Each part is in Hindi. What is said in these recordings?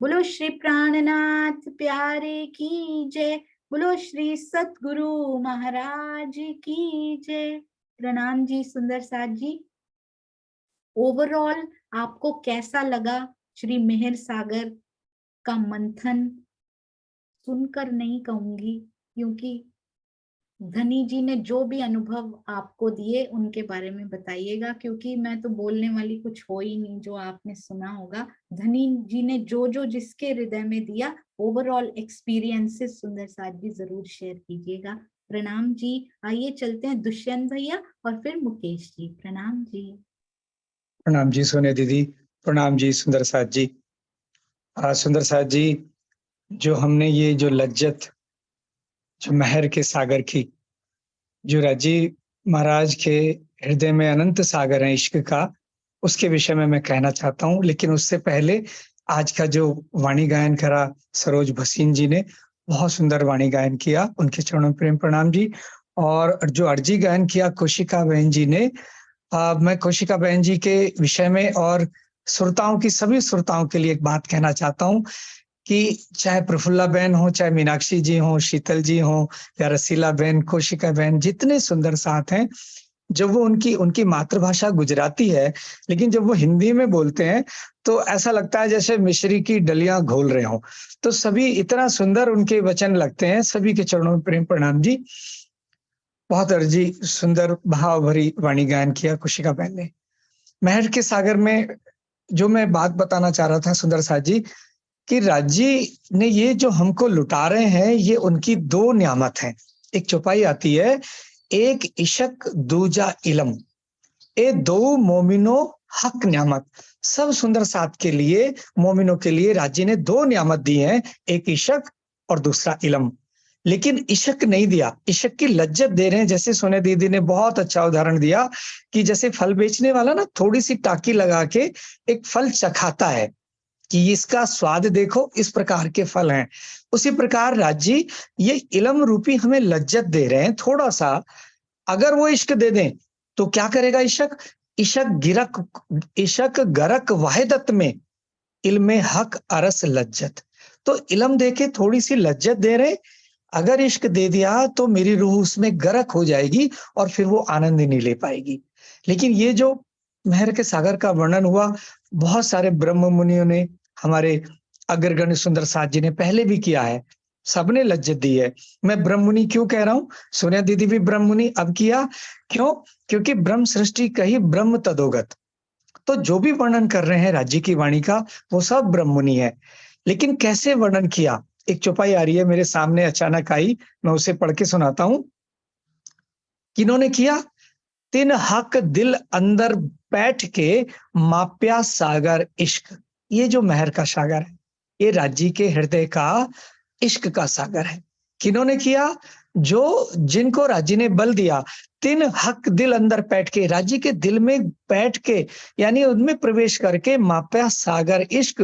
बोलो श्री प्राणनाथ प्यारे की जय। बोलो श्री सतगुरु महाराज की जय। प्रणाम जी सुंदर साथ जी। ओवरऑल आपको कैसा लगा श्री मेहर सागर का मंथन? सुनकर नहीं कहूंगी, क्योंकि धनी जी ने जो भी अनुभव आपको दिए उनके बारे में बताइएगा, क्योंकि मैं तो बोलने वाली कुछ हो ही नहीं, जो आपने सुना होगा। धनी जी ने जो जो जिसके हृदय में दिया, ओवरऑल एक्सपीरियंसेस सुंदर साथ जी जरूर शेयर कीजिएगा। प्रणाम जी। आइए चलते हैं दुष्यंत भैया और फिर मुकेश जी। प्रणाम जी। प्रणाम जी सोनिया दीदी। प्रणाम जी सुंदर साथ जी। सुंदर साथ जी, जो हमने ये जो लज्जत, जो महर के सागर की, जो राजी महाराज के हृदय में अनंत सागर है इश्क का, उसके विषय में मैं कहना चाहता हूँ। लेकिन उससे पहले आज का जो वाणी गायन करा सरोज भसीन जी ने, बहुत सुंदर वाणी गायन किया, उनके चरणों में प्रेम प्रणाम जी। और जो अर्जी गायन किया कोशिका बहन जी ने, मैं कोशिका बहन जी के विषय में और श्रोताओं की, सभी श्रोताओं के लिए एक बात कहना चाहता हूँ कि चाहे प्रफुल्ला बहन हो, चाहे मीनाक्षी जी हो, शीतल जी हो, या रसीला बहन, कोशिका बहन, जितने सुंदर साथ हैं, जब वो उनकी उनकी मातृभाषा गुजराती है, लेकिन जब वो हिंदी में बोलते हैं तो ऐसा लगता है जैसे मिश्री की डलियां घोल रहे हों। तो सभी इतना सुंदर उनके वचन लगते हैं। सभी के चरणों में प्रेम प्रणाम जी। बहुत अर्जी सुंदर भाव भरी वाणी गायन किया कोशिका बहन ने। महर के सागर में जो मैं बात बताना चाह रहा था सुंदर साथ जी, कि राजी ने ये जो हमको लुटा रहे हैं, ये उनकी दो नियामत हैं। एक चौपाई आती है, एक इशक दूजा इलम, ए दो मोमिनो हक नियामत। सब सुंदर साथ के लिए, मोमिनों के लिए राजी ने दो नियामत दी हैं, एक इशक और दूसरा इलम। लेकिन इशक नहीं दिया, इशक की लज्जत दे रहे हैं। जैसे सोनिया दीदी ने बहुत अच्छा उदाहरण दिया कि जैसे फल बेचने वाला ना थोड़ी सी टाकी लगा के एक फल चखाता है कि इसका स्वाद देखो, इस प्रकार के फल हैं। उसी प्रकार राजी ये इलम रूपी हमें लज्जत दे रहे हैं थोड़ा सा। अगर वो इश्क दे दें तो क्या करेगा इशक? इशक गरक वाहिदत में इल्मे हक अरस लज्जत। तो इलम देके थोड़ी सी लज्जत दे रहे, अगर इश्क दे दिया तो मेरी रूह उसमें गरक हो जाएगी और फिर वो आनंद ही नहीं ले पाएगी। लेकिन ये जो महर के सागर का वर्णन हुआ, बहुत सारे ब्रह्म मुनियों ने, हमारे अग्रगण्य सुंदर साथ जी ने पहले भी किया है, सबने लज्जत दी है। मैं ब्रह्म मुनि क्यों कह रहा हूं? सोनिया दीदी भी ब्रह्म मुनि अब किया। क्यों? क्योंकि ब्रह्म सृष्टि कही ब्रह्म तदोगत। तो जो भी वर्णन कर रहे हैं राज्य की वाणी का, वो सब ब्रह्म मुनि है। लेकिन कैसे वर्णन किया? एक चौपाई आ रही है मेरे सामने, अचानक आई, मैं उसे पढ़ के सुनाता हूं। किन्होंने किया? तिन हक दिल अंदर बैठ के माप्या सागर इश्क। ये जो महर का सागर है, ये राज्य के हृदय का इश्क का सागर है। किन्होंने किया? जो जिनको राज्य ने बल दिया, तिन हक दिल अंदर बैठ के, राज्य के दिल में बैठ के, यानी उनमें प्रवेश करके माप्या सागर इश्क,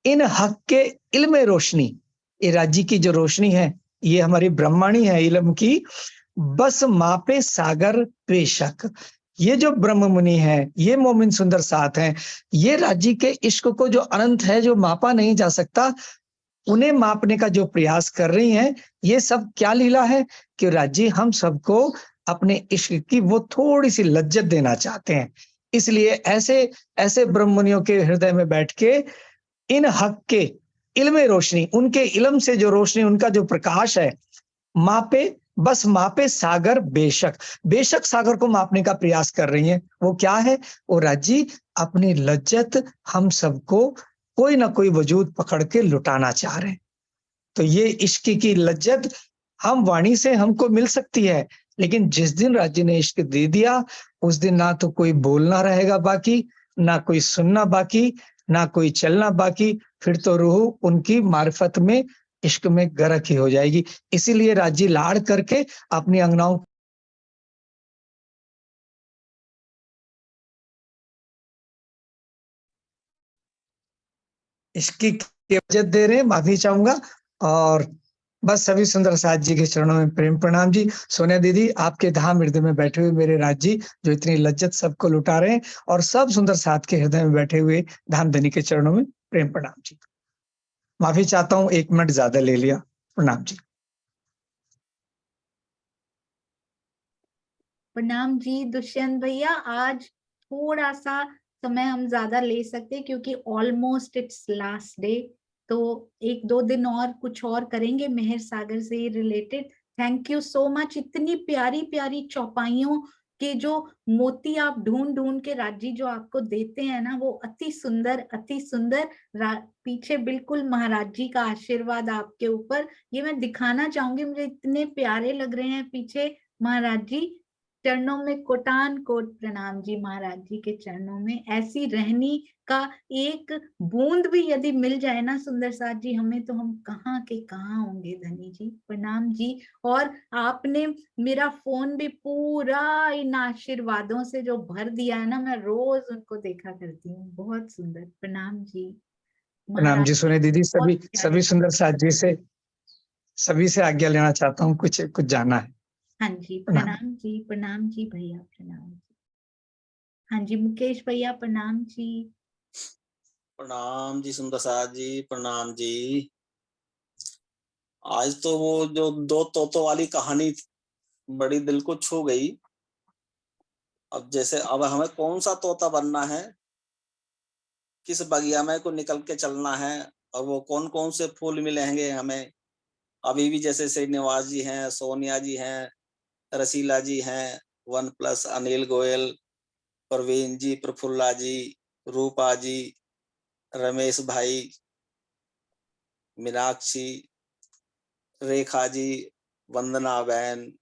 इन हक के इल्म रोशनी, ये राज्य की जो रोशनी है, ये हमारी ब्रह्माणी है इल्म की, बस मापे सागर बेशक। ये जो ब्रह्म मुनि है, ये मोमिन सुंदर साथ हैं, ये राज्य के इश्क को जो अनंत है, जो मापा नहीं जा सकता, उन्हें मापने का जो प्रयास कर रही हैं। ये सब क्या लीला है कि राज्य हम सबको अपने इश्क की वो थोड़ी सी लज्जत देना चाहते हैं। इसलिए ऐसे ऐसे ब्रह्म मुनियों के हृदय में बैठ के इन हक के इल्म रोशनी, उनके इल्म से जो रोशनी, उनका जो प्रकाश है, मापे, बस मापे सागर बेशक, बेशक सागर को मापने का प्रयास कर रही हैं। वो क्या है? वो राज्य अपनी लज्जत हम सबको कोई ना कोई वजूद पकड़ के लुटाना चाह रहे हैं। तो ये इश्क की लज्जत हम वाणी से हमको मिल सकती है, लेकिन जिस दिन राज्य ने इश्क दे दिया, उस दिन ना तो कोई बोलना रहेगा बाकी, ना कोई सुनना बाकी, ना कोई चलना बाकी। फिर तो रूह उनकी मार्फत में, इश्क में गरक ही हो जाएगी। इसीलिए राज्य लाड़ करके अपनी अंगनाओं इसकी इज्जत दे रहे हैं। माफी चाहूंगा। और बस सभी सुंदर साथ जी के चरणों में प्रेम प्रणाम जी। सोनिया दीदी, आपके धाम हृदय में बैठे हुए मेरे राज जी, जो इतनी लज्जत सबको लुटा रहे हैं, और सब सुंदर साथ के हृदय में बैठे हुए धाम धनी के चरणों में प्रेम प्रणाम जी। माफी चाहता हूँ, 1 मिनट ज्यादा ले लिया। प्रणाम जी। प्रणाम जी दुष्यंत भैया। आज थोड़ा सा समय हम ज्यादा ले सकते हैं क्योंकि ऑलमोस्ट इट्स लास्ट डे, तो 1-2 दिन और कुछ और करेंगे मेहर सागर से related. Thank you so much. इतनी प्यारी प्यारी चौपाइयों के जो मोती आप ढूंढ ढूंढ के राजी जो आपको देते हैं ना, वो अति सुंदर अति सुंदर। पीछे बिल्कुल महाराज जी का आशीर्वाद आपके ऊपर, ये मैं दिखाना चाहूंगी, मुझे इतने प्यारे लग रहे हैं पीछे महाराज जी। चरणों में कोटान कोट प्रणाम जी। महाराज जी के चरणों में ऐसी रहनी का एक बूंद भी यदि मिल जाए ना सुंदर साथ जी हमें, तो हम कहाँ के कहाँ होंगे धनी जी। प्रणाम जी। और आपने मेरा फोन भी पूरा इन आशीर्वादों से जो भर दिया है ना, मैं रोज उनको देखा करती हूँ। बहुत सुंदर। प्रणाम जी प्रणाम महाराज। जी। सुने दीदी, बहुत सभी प्यारे। सभी सुंदर साथ जी से, सभी से आज्ञा लेना चाहता हूँ, कुछ कुछ जाना है। हाँ जी प्रणाम। प्रणाम जी भैया प्रणाम जी। हाँ जी मुकेश भैया प्रणाम जी। प्रणाम जी सुंदर साथ जी, प्रणाम जी। आज तो वो जो 2 तोतों वाली कहानी बड़ी दिल को छू गई। अब जैसे अब हमें कौन सा तोता बनना है, किस बगिया में को निकल के चलना है, और वो कौन कौन से फूल मिलेंगे हमें। अभी भी जैसे श्रीनिवास जी हैं, सोनिया जी हैं, रसीला जी हैं, वन प्लस अनिल गोयल, प्रवीण जी, प्रफुल्ला जी, रूपा जी, रमेश भाई, मीनाक्षी, रेखा जी, वंदना बहन,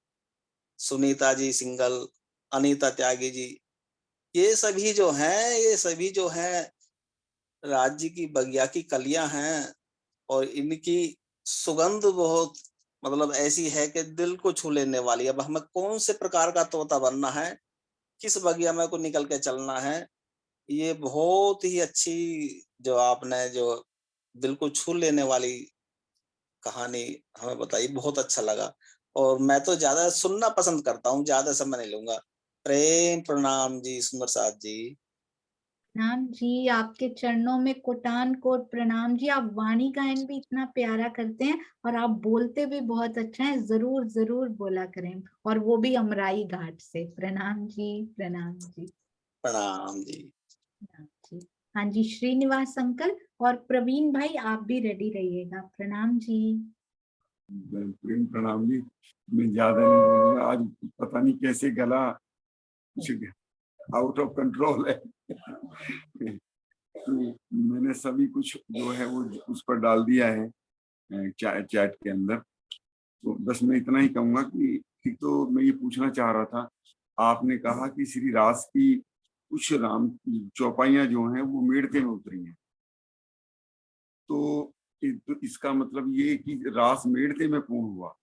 सुनीता जी सिंगल, अनीता त्यागी जी, ये सभी जो हैं, ये सभी जो हैं राज्य की बगिया की कलियां हैं। और इनकी सुगंध बहुत मतलब ऐसी है कि दिल को छू लेने वाली। अब हमें कौन से प्रकार का तोता बनना है, किस बगिया में को निकल के चलना है, ये बहुत ही अच्छी जो आपने जो दिल को छू लेने वाली कहानी हमें बताई, बहुत अच्छा लगा। और मैं तो ज्यादा सुनना पसंद करता हूँ, ज्यादा समय नहीं लूंगा। प्रेम प्रणाम जी सुंदर साथ जी। प्रणाम जी आपके चरणों में कोटान कोट प्रणाम जी। आप वाणी गायन भी इतना प्यारा करते हैं और आप बोलते भी बहुत अच्छा है। जरूर जरूर बोला करें, और वो भी अमराई घाट से। प्रणाम जी प्रणाम जी प्रणाम जी। प्रणाम जी। हाँ जी श्रीनिवास अंकल और प्रवीण भाई आप भी रेडी रहिएगा। प्रणाम जी। प्रेम प्रणाम जी। मैं ज्यादा नहीं बोलूंगा, आज पता नहीं कैसे गला कुछ आउट ऑफ कंट्रोल है। तो मैंने सभी कुछ जो है वो उस पर डाल दिया है चैट के अंदर। तो बस मैं इतना ही कहूंगा कि ठीक, तो मैं ये पूछना चाह रहा था, आपने कहा कि श्री रास की कुछ राम चौपाइयां जो हैं वो मेड़ते में उतरी हैं, तो इसका मतलब ये कि रास मेड़ते में पूर्ण हुआ।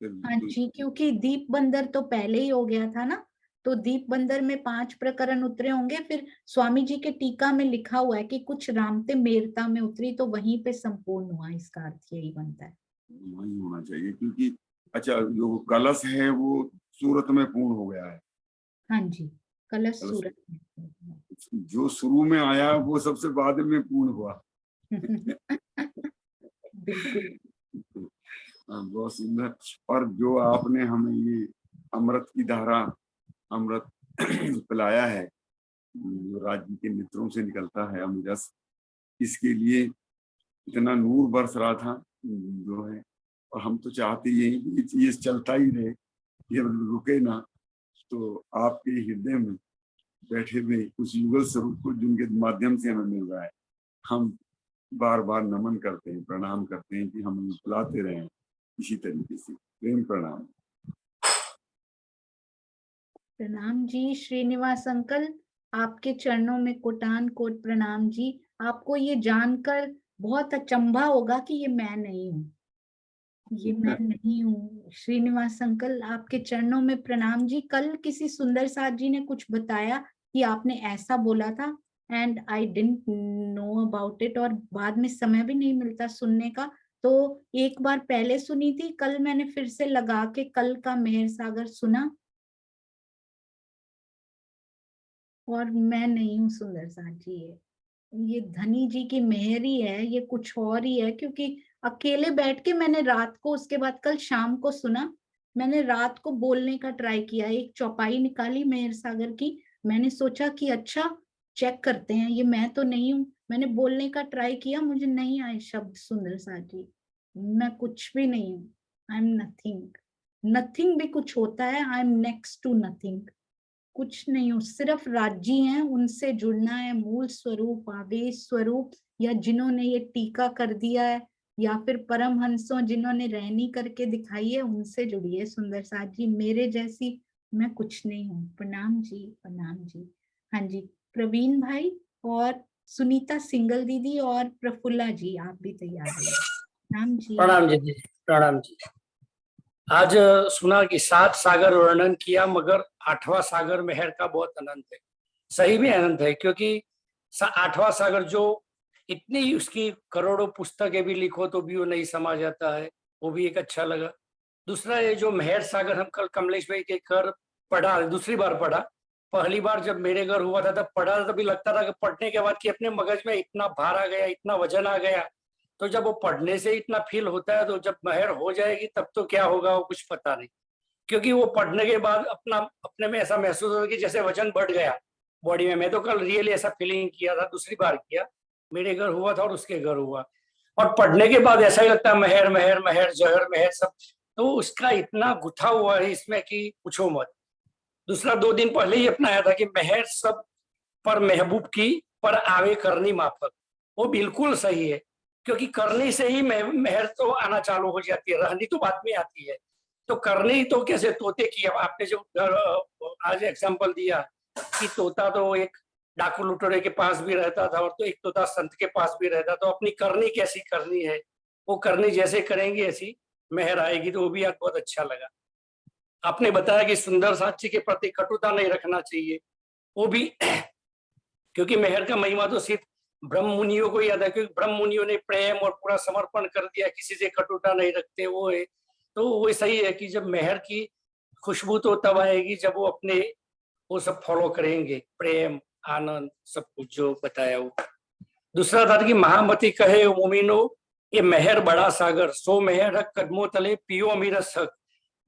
हाँ जी क्योंकि दीप बंदर तो पहले ही हो गया था ना, तो दीप बंदर में 5 प्रकरण उतरे होंगे। फिर स्वामी जी के टीका में लिखा हुआ है कि कुछ रामते मेरता में उतरी, तो वहीं पे संपूर्ण हुआ। इसका अर्थ यही बनता है। वही होना चाहिए, क्योंकि अच्छा जो कलश है वो सूरत में पूर्ण हो गया है। हाँ जी कलश कलश सूरत में। जो शुरू में आया वो सबसे बाद में पूर्ण हुआ। बिल्कुल। हाँ, बहुत सुंदर। और जो आपने हमें ये अमृत की धारा, अमृत पिलाया है, जो राज्य के नेत्रों से निकलता है अमृत, इसके लिए इतना नूर बरस रहा था जो है। और हम तो चाहते यही कि ये चलता ही रहे, ये रुके ना। तो आपके हृदय में बैठे हुए उस युगल स्वरूप को जिनके माध्यम से हमें मिल रहा है, हम बार बार नमन करते हैं, प्रणाम करते हैं कि हम बुलाते रहें इसी तरीके से। प्रेम प्रणाम। प्रणाम जी श्रीनिवास अंकल। आपके चरणों में कोटान कोट प्रणाम जी। आपको ये जानकर बहुत अचंभा होगा कि ये मैं नहीं हूँ, ये मैं नहीं हूँ। श्रीनिवास अंकल आपके चरणों में प्रणाम जी। कल किसी सुंदर साथ जी ने कुछ बताया कि आपने ऐसा बोला था, and I didn't know about it, और बाद में समय भी नहीं मिलता सुनने का। तो एक बार पहले सुनी थी, कल मैंने फिर से लगा के कल का मेहर सागर सुना, और मैं नहीं हूँ सुंदर साथ जी ये। ये धनी जी की मेहर ही है, ये कुछ और ही है, क्योंकि अकेले बैठ के मैंने रात को, उसके बाद कल शाम को सुना, मैंने रात को बोलने का ट्राई किया, एक चौपाई निकाली मेहर सागर की, मैंने सोचा कि अच्छा चेक करते हैं ये मैं तो नहीं हूँ, मैंने बोलने का ट्राई किया, मुझे नहीं आए शब्द सुंदर साथ जी, मैं कुछ भी नहीं हूँ, आई एम नथिंग, नथिंग भी कुछ होता है, I am next to nothing, कुछ नहीं हूँ, सिर्फ राज्य हैं, उनसे जुड़ना है, मूल स्वरूप, आवेश स्वरूप, या जिन्होंने ये टीका कर दिया है, या फिर परमहंसों जिन्होंने रहनी करके दिखाई है, उनसे जुड़िए सुंदर साथ जी, मेरे जैसी मैं कुछ नहीं हूँ। प्रणाम जी, प्रणाम जी। हाँ जी, प्रवीण भाई और सुनीता सिंगल दीदी और प्रफुल्ला जी, आप भी तैयार रहिए। प्रणाम जी। प्रणाम जी दीदी, प्रणाम जी। आज सुना कि 7 सागर वर्णन किया, मगर 8वां सागर मेहर का बहुत अनंत है। सही में अनंत है, क्योंकि 8वां सागर जो इतनी उसकी करोड़ों पुस्तकें भी लिखो तो भी वो नहीं समा जाता है, वो भी एक अच्छा लगा। दूसरा ये जो मेहर सागर हम कल कमलेश भाई के घर पढ़ा, दूसरी बार पढ़ा, पहली बार जब मेरे घर हुआ था तब पढ़ा, तभी लगता था कि पढ़ने के बाद कि अपने मगज में इतना भार आ गया, इतना वजन आ गया। तो जब वो पढ़ने से इतना फील होता है, तो जब मेहर हो जाएगी तब तो क्या होगा वो कुछ पता नहीं, क्योंकि वो पढ़ने के बाद अपने में ऐसा महसूस होता है कि जैसे वजन बढ़ गया बॉडी में। मैं तो कल रियली ऐसा फीलिंग किया था, दूसरी बार किया, मेरे घर हुआ था और उसके घर हुआ, और पढ़ने के बाद ऐसा ही लगता है मेहर मेहर मेहर जहर मेहर सब, तो उसका इतना गुथा हुआ है इसमें कि पूछो मत। दूसरा 2 दिन पहले ही अपनाया था कि मेहर सब पर महबूब की पर आवे करनी माफक, वो बिल्कुल सही है, क्योंकि करनी से ही मेहर तो आना चालू हो जाती है, रहनी तो बाद में आती है। तो करनी तो कैसे तोते की, अब आपने जो आज एग्जांपल दिया कि तोता तो एक डाकू लुटेरे के पास भी रहता था और तो एक तोता संत के पास भी रहता, तो अपनी करनी कैसी करनी है, वो करनी जैसे करेंगे ऐसी मेहर आएगी, तो वो भी आज बहुत अच्छा लगा। आपने बताया कि सुंदर साक्षी के प्रति कटुता नहीं रखना चाहिए, वो भी क्योंकि मेहर का महिमा तो सिर्फ ब्रह्म मुनियों को याद है, क्योंकि ब्रह्म मुनियों ने प्रेम और पूरा समर्पण कर दिया, किसी से कटुता नहीं रखते, वो है। तो वो सही है कि जब मेहर की खुशबू तो तब आएगी जब वो अपने वो सब फॉलो करेंगे, प्रेम आनंद सब कुछ जो बताया वो। दूसरा था कि महामती कहे मोमिनो ये मेहर बड़ा सागर, सो मेहर हक कदमों तले पियो अमीरस हक।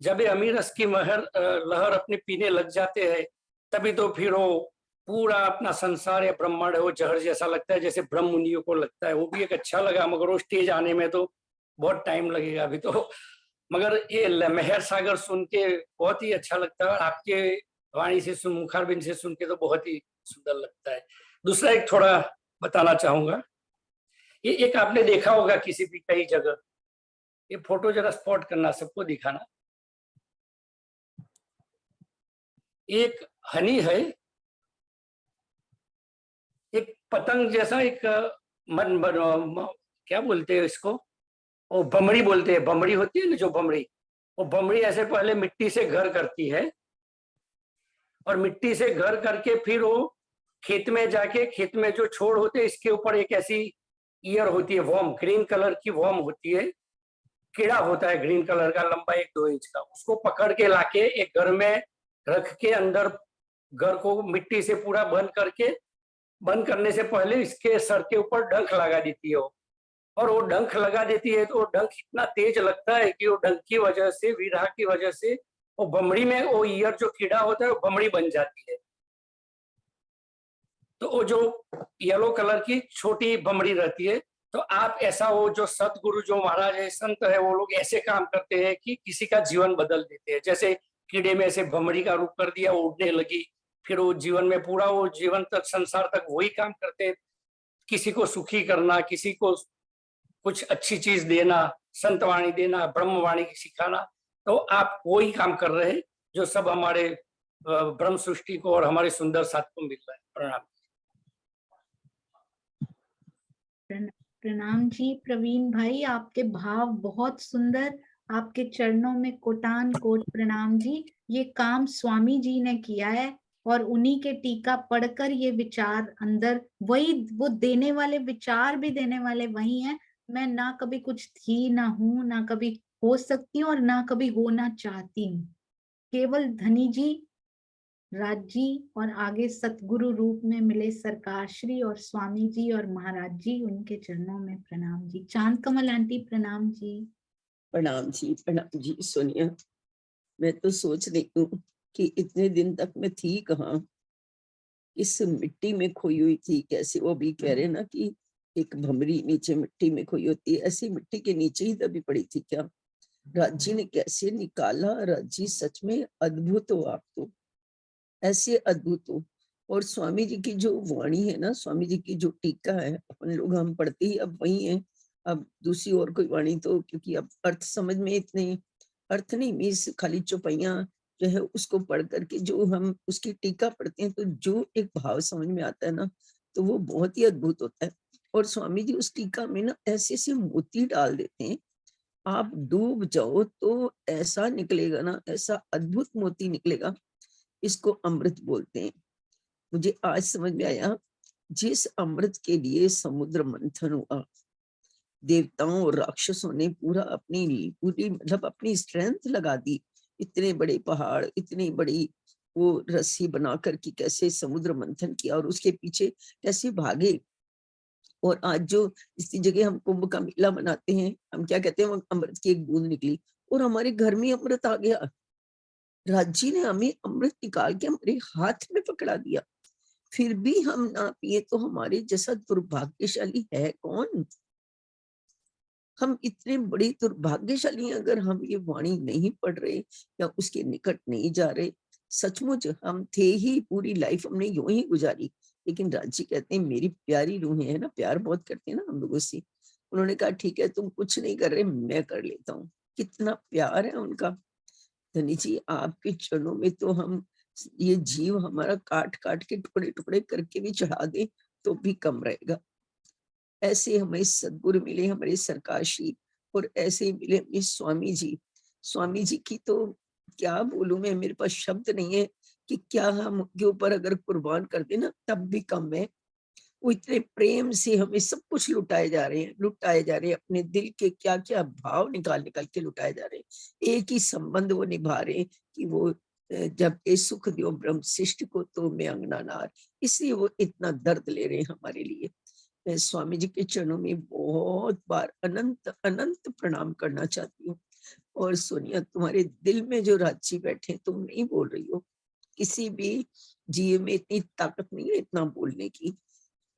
जब ये अमीरस की महर लहर अपने पीने लग जाते हैं, तभी तो फिर वो पूरा अपना संसार या ब्रह्मांड है वो जहर जैसा लगता है, जैसे ब्रह्म मुनियों को लगता है। वो भी एक अच्छा लगा, मगर वो स्टेज आने में तो बहुत टाइम लगेगा अभी तो। मगर ये मेहर सागर सुन के बहुत ही अच्छा लगता है, आपके वाणी से सुन, मुखारबिंद से सुन के तो बहुत ही सुंदर लगता है। दूसरा एक थोड़ा बताना चाहूंगा, ये एक आपने देखा होगा किसी भी कई जगह, ये फोटो जरा स्पॉट करना, सबको दिखाना। एक हनी है, एक पतंग जैसा, एक क्या बोलते हैं इसको, वो बमड़ी बोलते हैं, बमड़ी होती है ना जो बमड़ी, वो बमड़ी ऐसे पहले मिट्टी से घर करती है, और मिट्टी से घर करके फिर वो खेत में जाके, खेत में जो छोड़ होते हैं इसके ऊपर एक ऐसी ईयर होती है, वॉर्म ग्रीन कलर की वॉर्म होती है, कीड़ा होता है ग्रीन कलर का, लंबा 1-2 इंच का, उसको पकड़ के लाके एक घर में रख के, अंदर घर को मिट्टी से पूरा बंद करके, बंद करने से पहले इसके सर के ऊपर डंक लगा देती है वो, और वो डंक लगा देती है तो वो डंक इतना तेज लगता है कि वो डंक की वजह से, विरहा की वजह से, वो बमड़ी में वो ईयर जो कीड़ा होता है वो बमड़ी बन जाती है। तो वो जो येलो कलर की छोटी बमड़ी रहती है, तो आप ऐसा, वो जो सतगुरु जो महाराज है, संत है, वो लोग ऐसे काम करते हैं कि किसी का जीवन बदल देते हैं। जैसे कीड़े में ऐसे बमड़ी का रूप कर दिया, वो उड़ने लगी, फिर वो जीवन में पूरा वो जीवन तक, संसार तक वही काम करते हैं, किसी को सुखी करना, किसी को कुछ अच्छी चीज देना, संतवाणी देना, ब्रह्मवाणी सिखाना। तो आप वही काम कर रहे हैं जो सब हमारे ब्रह्म सृष्टि को और हमारे सुंदर साथ को मिल रहा है। प्रणाम। प्रणाम जी प्रवीण भाई, आपके भाव बहुत सुंदर, आपके चरणों में कोटान कोट प्रणाम जी। ये काम स्वामी जी ने किया है, और उन्हीं के टीका पढ़कर ये विचार अंदर, वही वो देने वाले, विचार भी देने वाले वही हैं। मैं ना कभी कुछ थी, ना हूं, ना कभी हो सकती हूँ, और ना कभी होना चाहती हूँ। केवल धनी जी राज जी और आगे सतगुरु रूप में मिले सरकार श्री और स्वामी जी और महाराज जी, उनके चरणों में प्रणाम जी। चांद कमल आंटी प्रणाम जी। प्रणाम जी सोनिया। मैं तो सोच रही हूँ कि इतने दिन तक मैं थी कहाँ, इस मिट्टी में खोई हुई थी। कैसे वो भी कह रहे ना कि एक भमरी नीचे मिट्टी में खोई होती है, ऐसी मिट्टी के नीचे ही दबी पड़ी थी क्या। राजी ने कैसे निकाला। राजी सच में अद्भुत हो आप तो, ऐसे अद्भुत हो। और स्वामी जी की जो वाणी है ना, स्वामी जी की जो टीका है, अपन लोग हम पढ़ते ही अब वही है। अब दूसरी और कोई वाणी तो, क्योंकि अब अर्थ समझ में इतने अर्थ नहीं, मीन्स खाली चौपाइयां जो है उसको पढ़ करके जो हम उसकी टीका पढ़ते हैं, तो जो एक भाव समझ में आता है ना, तो वो बहुत ही अद्भुत होता है। और स्वामी जी उस टीका में ना ऐसे ऐसे मोती डाल देते हैं, आप डूब जाओ तो ऐसा निकलेगा ना, ऐसा अद्भुत मोती निकलेगा। इसको अमृत बोलते हैं। मुझे आज समझ में आया, जिस अमृत के लिए समुद्र मंथन हुआ, देवताओं और राक्षसों ने पूरी मतलब अपनी स्ट्रेंथ लगा दी, इतने बड़े पहाड़, इतनी बड़ी वो रस्सी बना करके कैसे समुद्र मंथन किया और उसके पीछे कैसे भागे। और आज जो इसी जगह हम कुंभ का मेला मनाते हैं, हम क्या कहते हैं, अमृत की एक बूंद निकली और हमारे घर में अमृत आ गया। राजी ने हमें अमृत निकाल के हमारे हाथ में पकड़ा दिया, फिर भी हम ना पिए तो हमारे जैसा दुर्भाग्यशाली है कौन। हम इतने बड़े दुर्भाग्यशाली, अगर हम ये वाणी नहीं पढ़ रहे या उसके निकट नहीं जा रहे। सचमुच हम थे ही, पूरी लाइफ हमने यूं ही गुजारी। लेकिन राजी कहते हैं मेरी प्यारी रूहें है ना, प्यार बहुत करते हैं ना हम लोगों से। उन्होंने कहा ठीक है तुम कुछ नहीं कर रहे, मैं कर लेता हूँ। कितना प्यार है उनका। धनी जी आपके चरणों में तो हम ये जीव हमारा काट काट के टुकड़े टुकड़े करके भी चढ़ा दे तो भी कम रहेगा। ऐसे हमें सद्गुरु मिले, हमारे सरकार श्री, और ऐसे ही मिले अपने स्वामी जी। स्वामी जी की तो क्या बोलूं मैं, मेरे पास शब्द नहीं है कि क्या हम उनके ऊपर अगर कुर्बान कर दे ना तब भी कम है। वो इतने प्रेम से हमें सब कुछ लुटाए जा रहे हैं, लुटाए जा रहे हैं, अपने दिल के क्या क्या भाव निकाल निकाल के लुटाए जा रहे हैं। एक ही संबंध वो निभा रहे हैं कि वो जब ए सुख दियो ब्रह्म शिष्ट को तो मैं अंगना नार, इसलिए वो इतना दर्द ले रहे हैं हमारे लिए। मैं स्वामी जी के चरणों में बहुत बार अनंत अनंत प्रणाम करना चाहती हूँ। और सोनिया तुम्हारे दिल में जो राजी बैठे, तुम नहीं बोल रही हो, किसी भी जीव में इतनी ताकत नहीं है इतना बोलने की।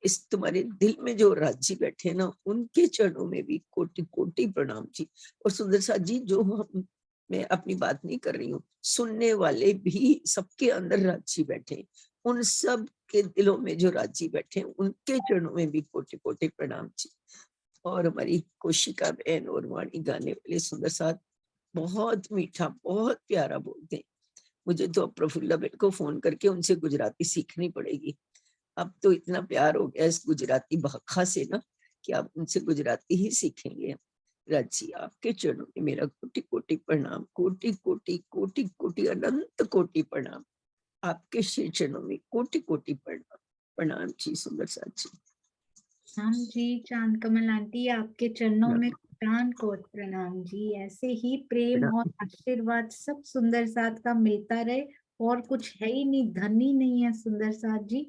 इस तुम्हारे दिल में जो राजी बैठे ना, उनके चरणों में भी कोटि कोटि प्रणाम जी। और सुंदर साथ जी, जो हम, मैं अपनी बात नहीं कर रही हूँ, सुनने वाले भी सबके अंदर राजी बैठे, उन सब के दिलों में जो राजी बैठे उनके चरणों में भी कोटि कोटि प्रणाम जी। और हमारी कोशिका बहन और वाणी गाने वाले सुंदर साथ बहुत मीठा बहुत प्यारा बोलते हैं। मुझे तो प्रफुल्ला बेन को फोन करके उनसे गुजराती सीखनी पड़ेगी। अब तो इतना प्यार हो गया इस गुजराती भक्खा से ना कि आप उनसे गुजराती ही सीखेंगे। राजी आपके चरणों में मेरा कोटि कोटि प्रणाम, कोटि कोटि कोटि कोटि अनंत कोटि प्रणाम। आपके श्री चरणों में कोटि कोटि प्रणाम। प्रणाम जी सुंदर साथ जी। हम जी चांद कमल आंटी आपके चरणों में कोटान कोट प्रणाम जी। ऐसे ही प्रेम और आशीर्वाद सब सुंदर साथ का मिलता रहे, और कुछ है ही नहीं, धन ही नहीं है सुंदर साथ जी।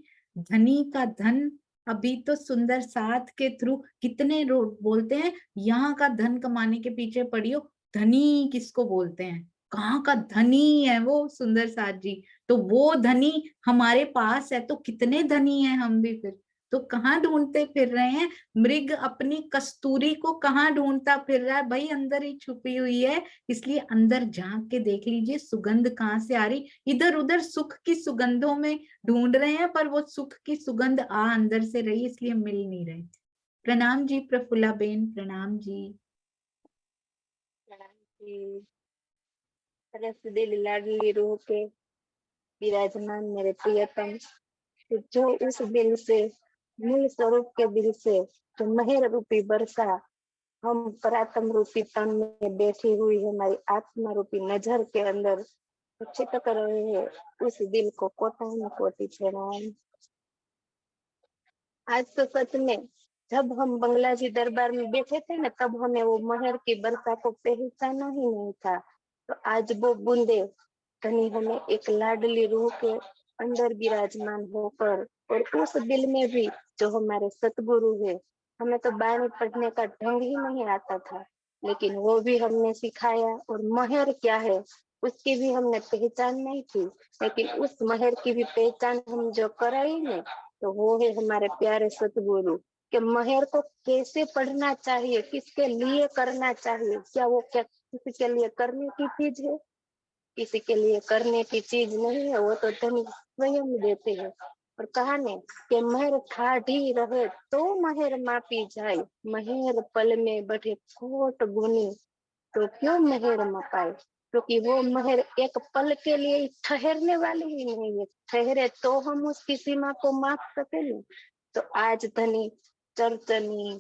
धनी का धन अभी तो सुंदर साथ के थ्रू कितने बोलते हैं, यहाँ का धन कमाने के पीछे पड़ियो, धनी किसको बोलते हैं, कहाँ का धनी है वो सुंदर साथ जी। तो वो धनी हमारे पास है तो कितने धनी है हम भी फिर, तो कहाँ ढूंढते फिर रहे हैं। मृग अपनी कस्तूरी को कहाँ ढूंढता फिर रहा है, भाई अंदर ही छुपी हुई है। इसलिए अंदर झांक के देख लीजिए सुगंध कहाँ से आ रही। इधर उधर सुख की सुगंधों में ढूंढ रहे हैं, पर वो सुख की सुगंध अंदर से रही, इसलिए मिल नहीं रही। प्रणाम जी प्रफुल्ला बेन, प्रणाम जी। लाडली रूह के विराजमान मेरे प्रियतम, जो उस दिल से, मूल स्वरूप के दिल से, जो मेहर रूपी वर्षा हम परात्म रूपी तन में बैठी हुई है, हमारी आत्मा रूपी नजर के अंदर चित कर रहे हैं, उस दिल को कोटि कोटि प्रणाम। आज तो सच में जब हम बंगला जी दरबार में बैठे थे ना, तब हमें वो मेहर की वर्षा को पहचाना ही नहीं था। तो आज वो बूंदे धनी हमें एक लाडली रूह के अंदर विराजमान होकर, और उस दिल में भी जो हमारे सतगुरु है, हमें तो बाणी पढ़ने का ढंग ही नहीं आता था, लेकिन वो भी हमने सिखाया। और महर क्या है उसकी भी हमने पहचान नहीं थी, लेकिन उस महर की भी पहचान हम जो कराई ने, तो वो है हमारे प्यारे सतगुरु कि महर को कैसे पढ़ना चाहिए, किसके लिए करना चाहिए, क्या वो क्या किसी के लिए करने की चीज है, किसी के लिए करने की चीज नहीं है, वो तो धनी स्वयं देते हैं। और कहा ने कि महर ठाढ़ी रहे तो महर मापी जाए, महर पल में बढ़े कोट गुनी, तो क्यों महर मपाए, क्योंकि वो महर एक पल के लिए ठहरने वाली ही नहीं है, ठहरे तो हम उसकी सीमा को माप सके न। तो आज धनी चरचनी,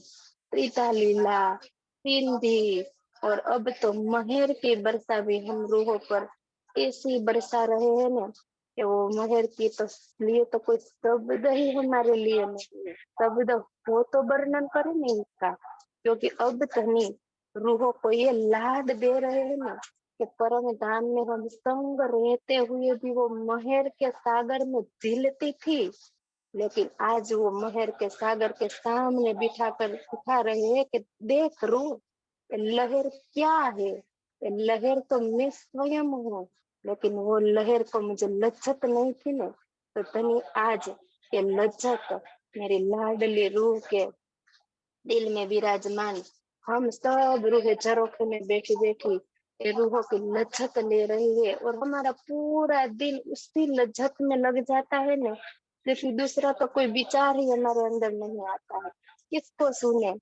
त्रिता लीला, सिंधी और अब तो महर की वर्षा भी हम रूहों पर ऐसी बरसा रहे हैं ना कि वो महर की तो लिए तो कोई शब्द ही हमारे लिए नहीं है, शब्द हो तो वर्णन करे नहीं इसका, क्योंकि अब धनी रूहों को ये लाड दे रहे हैं ना कि परम धाम में हम संग रहते हुए भी वो महर के सागर में झीलती थी, लेकिन आज वो महर के सागर के सामने बिठा कर सिखा रहे हैं कि देख रूह, लहर क्या है, लहर तो मैं स्वयं हूँ, लेकिन वो लहर को मुझे लज्जत नहीं थी ना, तो तनी आज ये लज्जत मेरी लाडली रूह के दिल में विराजमान, हम सब रूह झरोखे में बैठी बैठी ये रूहों की लज्जत ले रही है, और हमारा पूरा दिन उसी लज्जत में लग जाता है ना, लेकिन दूसरा तो कोई विचार ही हमारे अंदर नहीं आता है। किसको सुने,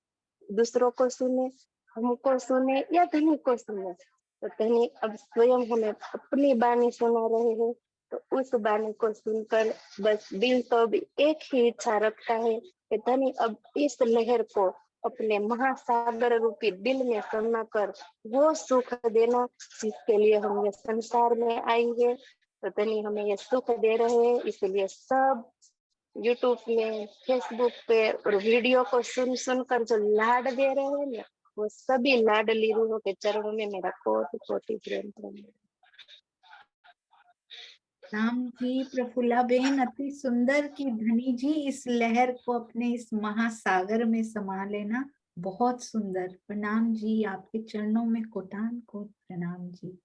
दूसरों को सुने, हमको सुने या धनी को सुने, तो धनी अब स्वयं हमें अपनी बानी सुना रहे हैं, तो उस बानी को सुनकर बस दिल तो अब एक ही इच्छा रखता है कि धनी अब इस लहर को अपने महासागर रूपी दिल में समा कर वो सुख देना जिसके लिए हम ये संसार में आई है, तो धनी हमें ये सुख दे रहे हैं। इसलिए सब यूट्यूब में, फेसबुक पे और वीडियो को सुन सुनकर जो लाड दे रहे हैं ना, वो सभी लाडली रूहों के चरणों में मेरा कोटि कोटि प्रेम प्रणाम। राम जी, प्रफुल्ला बेन अति सुंदर की धनी जी इस लहर को अपने इस महासागर में समा लेना, बहुत सुंदर। प्रणाम जी, आपके चरणों में कोटान कोट प्रणाम जी।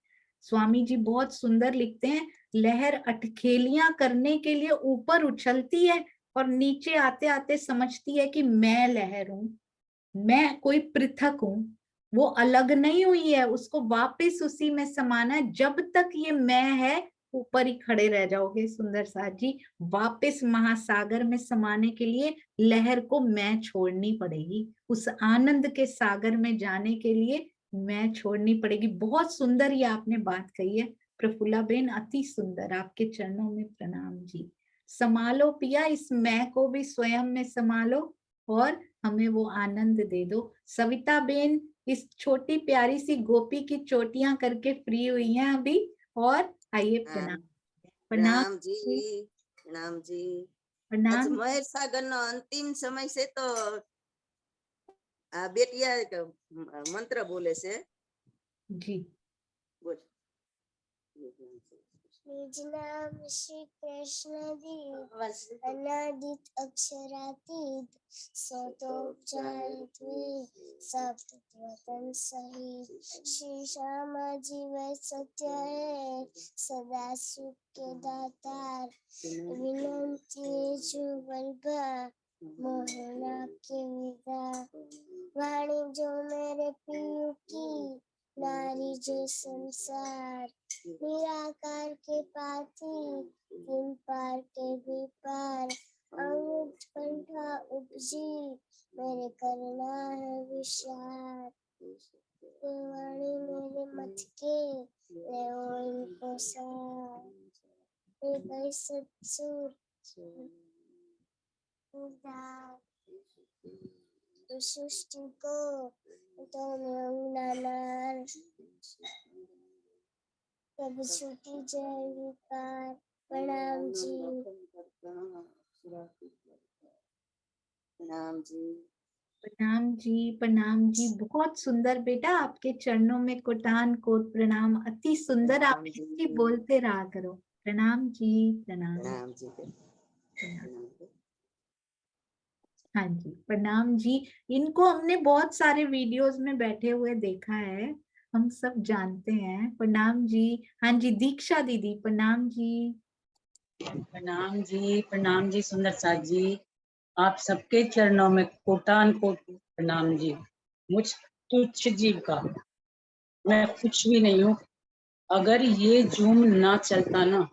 स्वामी जी बहुत सुंदर लिखते हैं, लहर अटखेलियां करने के लिए ऊपर उछलती है और नीचे आते आते समझती है कि मैं लहर हूं, मैं कोई पृथक हूँ, वो अलग नहीं हुई है, उसको वापस उसी में समाना है। जब तक ये मैं है ऊपर ही खड़े रह जाओगे सुंदर साथ जी। वापस महासागर में समाने के लिए लहर को मैं छोड़नी पड़ेगी, उस आनंद के सागर में जाने के लिए मैं छोड़नी पड़ेगी। बहुत सुंदर ये आपने बात कही है प्रफुल्ला बेन, अति सुंदर। आपके चरणों में प्रणाम जी। संभालो पिया इस मैं को भी स्वयं में संभालो और हमें वो आनंद दे दो। सविता बेन इस छोटी प्यारी सी गोपी की चोटियां करके फ्री हुई हैं अभी, और आइए प्रणाम। प्रणाम प्रणाम जी, प्रणाम जी। आज प्रणाम महेर सागर नो अंतिम समय से तो आ बेटिया एक मंत्र बोले से जी। बोल। निज नाम श्री कृष्ण दीप अनादित अक्षरातीत स्वतोपचारित सप्तवतन सहित श्री श्यामा जी वह सत्य है सदा सुख के दातार विनंती जुबलभा मोहना के विदा वाणी जो मेरे पियू की नारी जो संसार निराकार के पाती किम पार के भी पार अमुट कंठा उपजी मेरे करना है विचार वाणी मेरे मत के ले इनको सार भाई सत्सुर सृष्टि को तो नानार प्रभु छुट्टी जय विकार प्रणाम जी। प्रणाम जी। प्रणाम जी, बहुत सुंदर बेटा, आपके चरणों में कोटान कोट प्रणाम, अति सुंदर। आप प्रणाम जी। ऐसे ही बोलते रहा करो। प्रणाम जी, प्रणाम। प्रणाम जी। प्रणाम। प्रणाम जी। हाँ जी, प्रणाम जी। इनको हमने बहुत सारे वीडियोस में बैठे हुए देखा है, हम सब जानते हैं। प्रणाम जी। हाँ जी, दीक्षा दीदी, प्रणाम जी। प्रणाम जी सुंदर साथ जी, आप सबके चरणों में कोटान कोट प्रणाम जी। मुझ तुच्छ जीव का मैं कुछ भी नहीं हूँ। अगर ये जूम ना चलता ना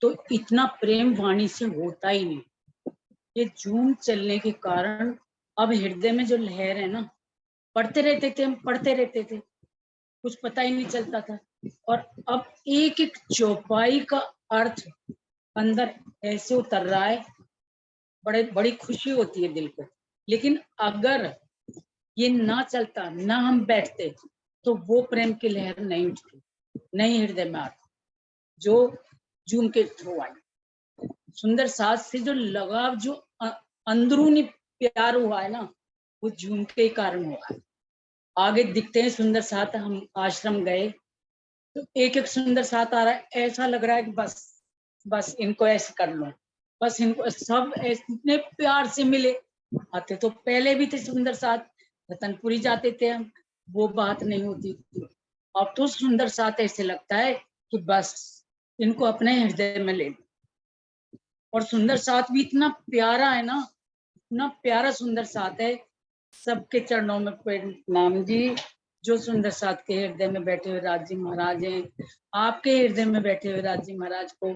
तो इतना प्रेम वाणी से होता ही नहीं। ये जूम चलने के कारण अब हृदय में जो लहर है ना, पढ़ते रहते थे हम, पढ़ते रहते थे, कुछ पता ही नहीं चलता था। और अब एक एक चौपाई का अर्थ अंदर ऐसे उतर रहा है, बड़ी खुशी होती है दिल को। लेकिन अगर ये ना चलता, ना हम बैठते, तो वो प्रेम की लहर नहीं उठती, नहीं हृदय में आती जो जूम के थ्रू आई। सुंदर साथ से जो लगाव, जो अंदरूनी प्यार हुआ है ना, वो जूम के कारण हुआ है। आगे दिखते हैं सुंदर साथ, हम आश्रम गए तो एक एक सुंदर साथ आ रहा है, ऐसा लग रहा है कि बस इनको ऐसे कर लो, बस इनको सब इतने प्यार से मिले। आते तो पहले भी थे सुंदर साथ, रतनपुरी जाते थे हम, वो बात नहीं होती थी। अब तो सुंदर साथ ऐसे लगता है कि बस इनको अपने हृदय में ले लो। और सुंदर साथ भी इतना प्यारा है ना, इतना प्यारा सुंदर साथ है। सबके चरणों में प्रणाम जी। जो सुंदर साथ के हृदय में बैठे हुए राज जी महाराज हैं, आपके हृदय में बैठे हुए राज जी महाराज को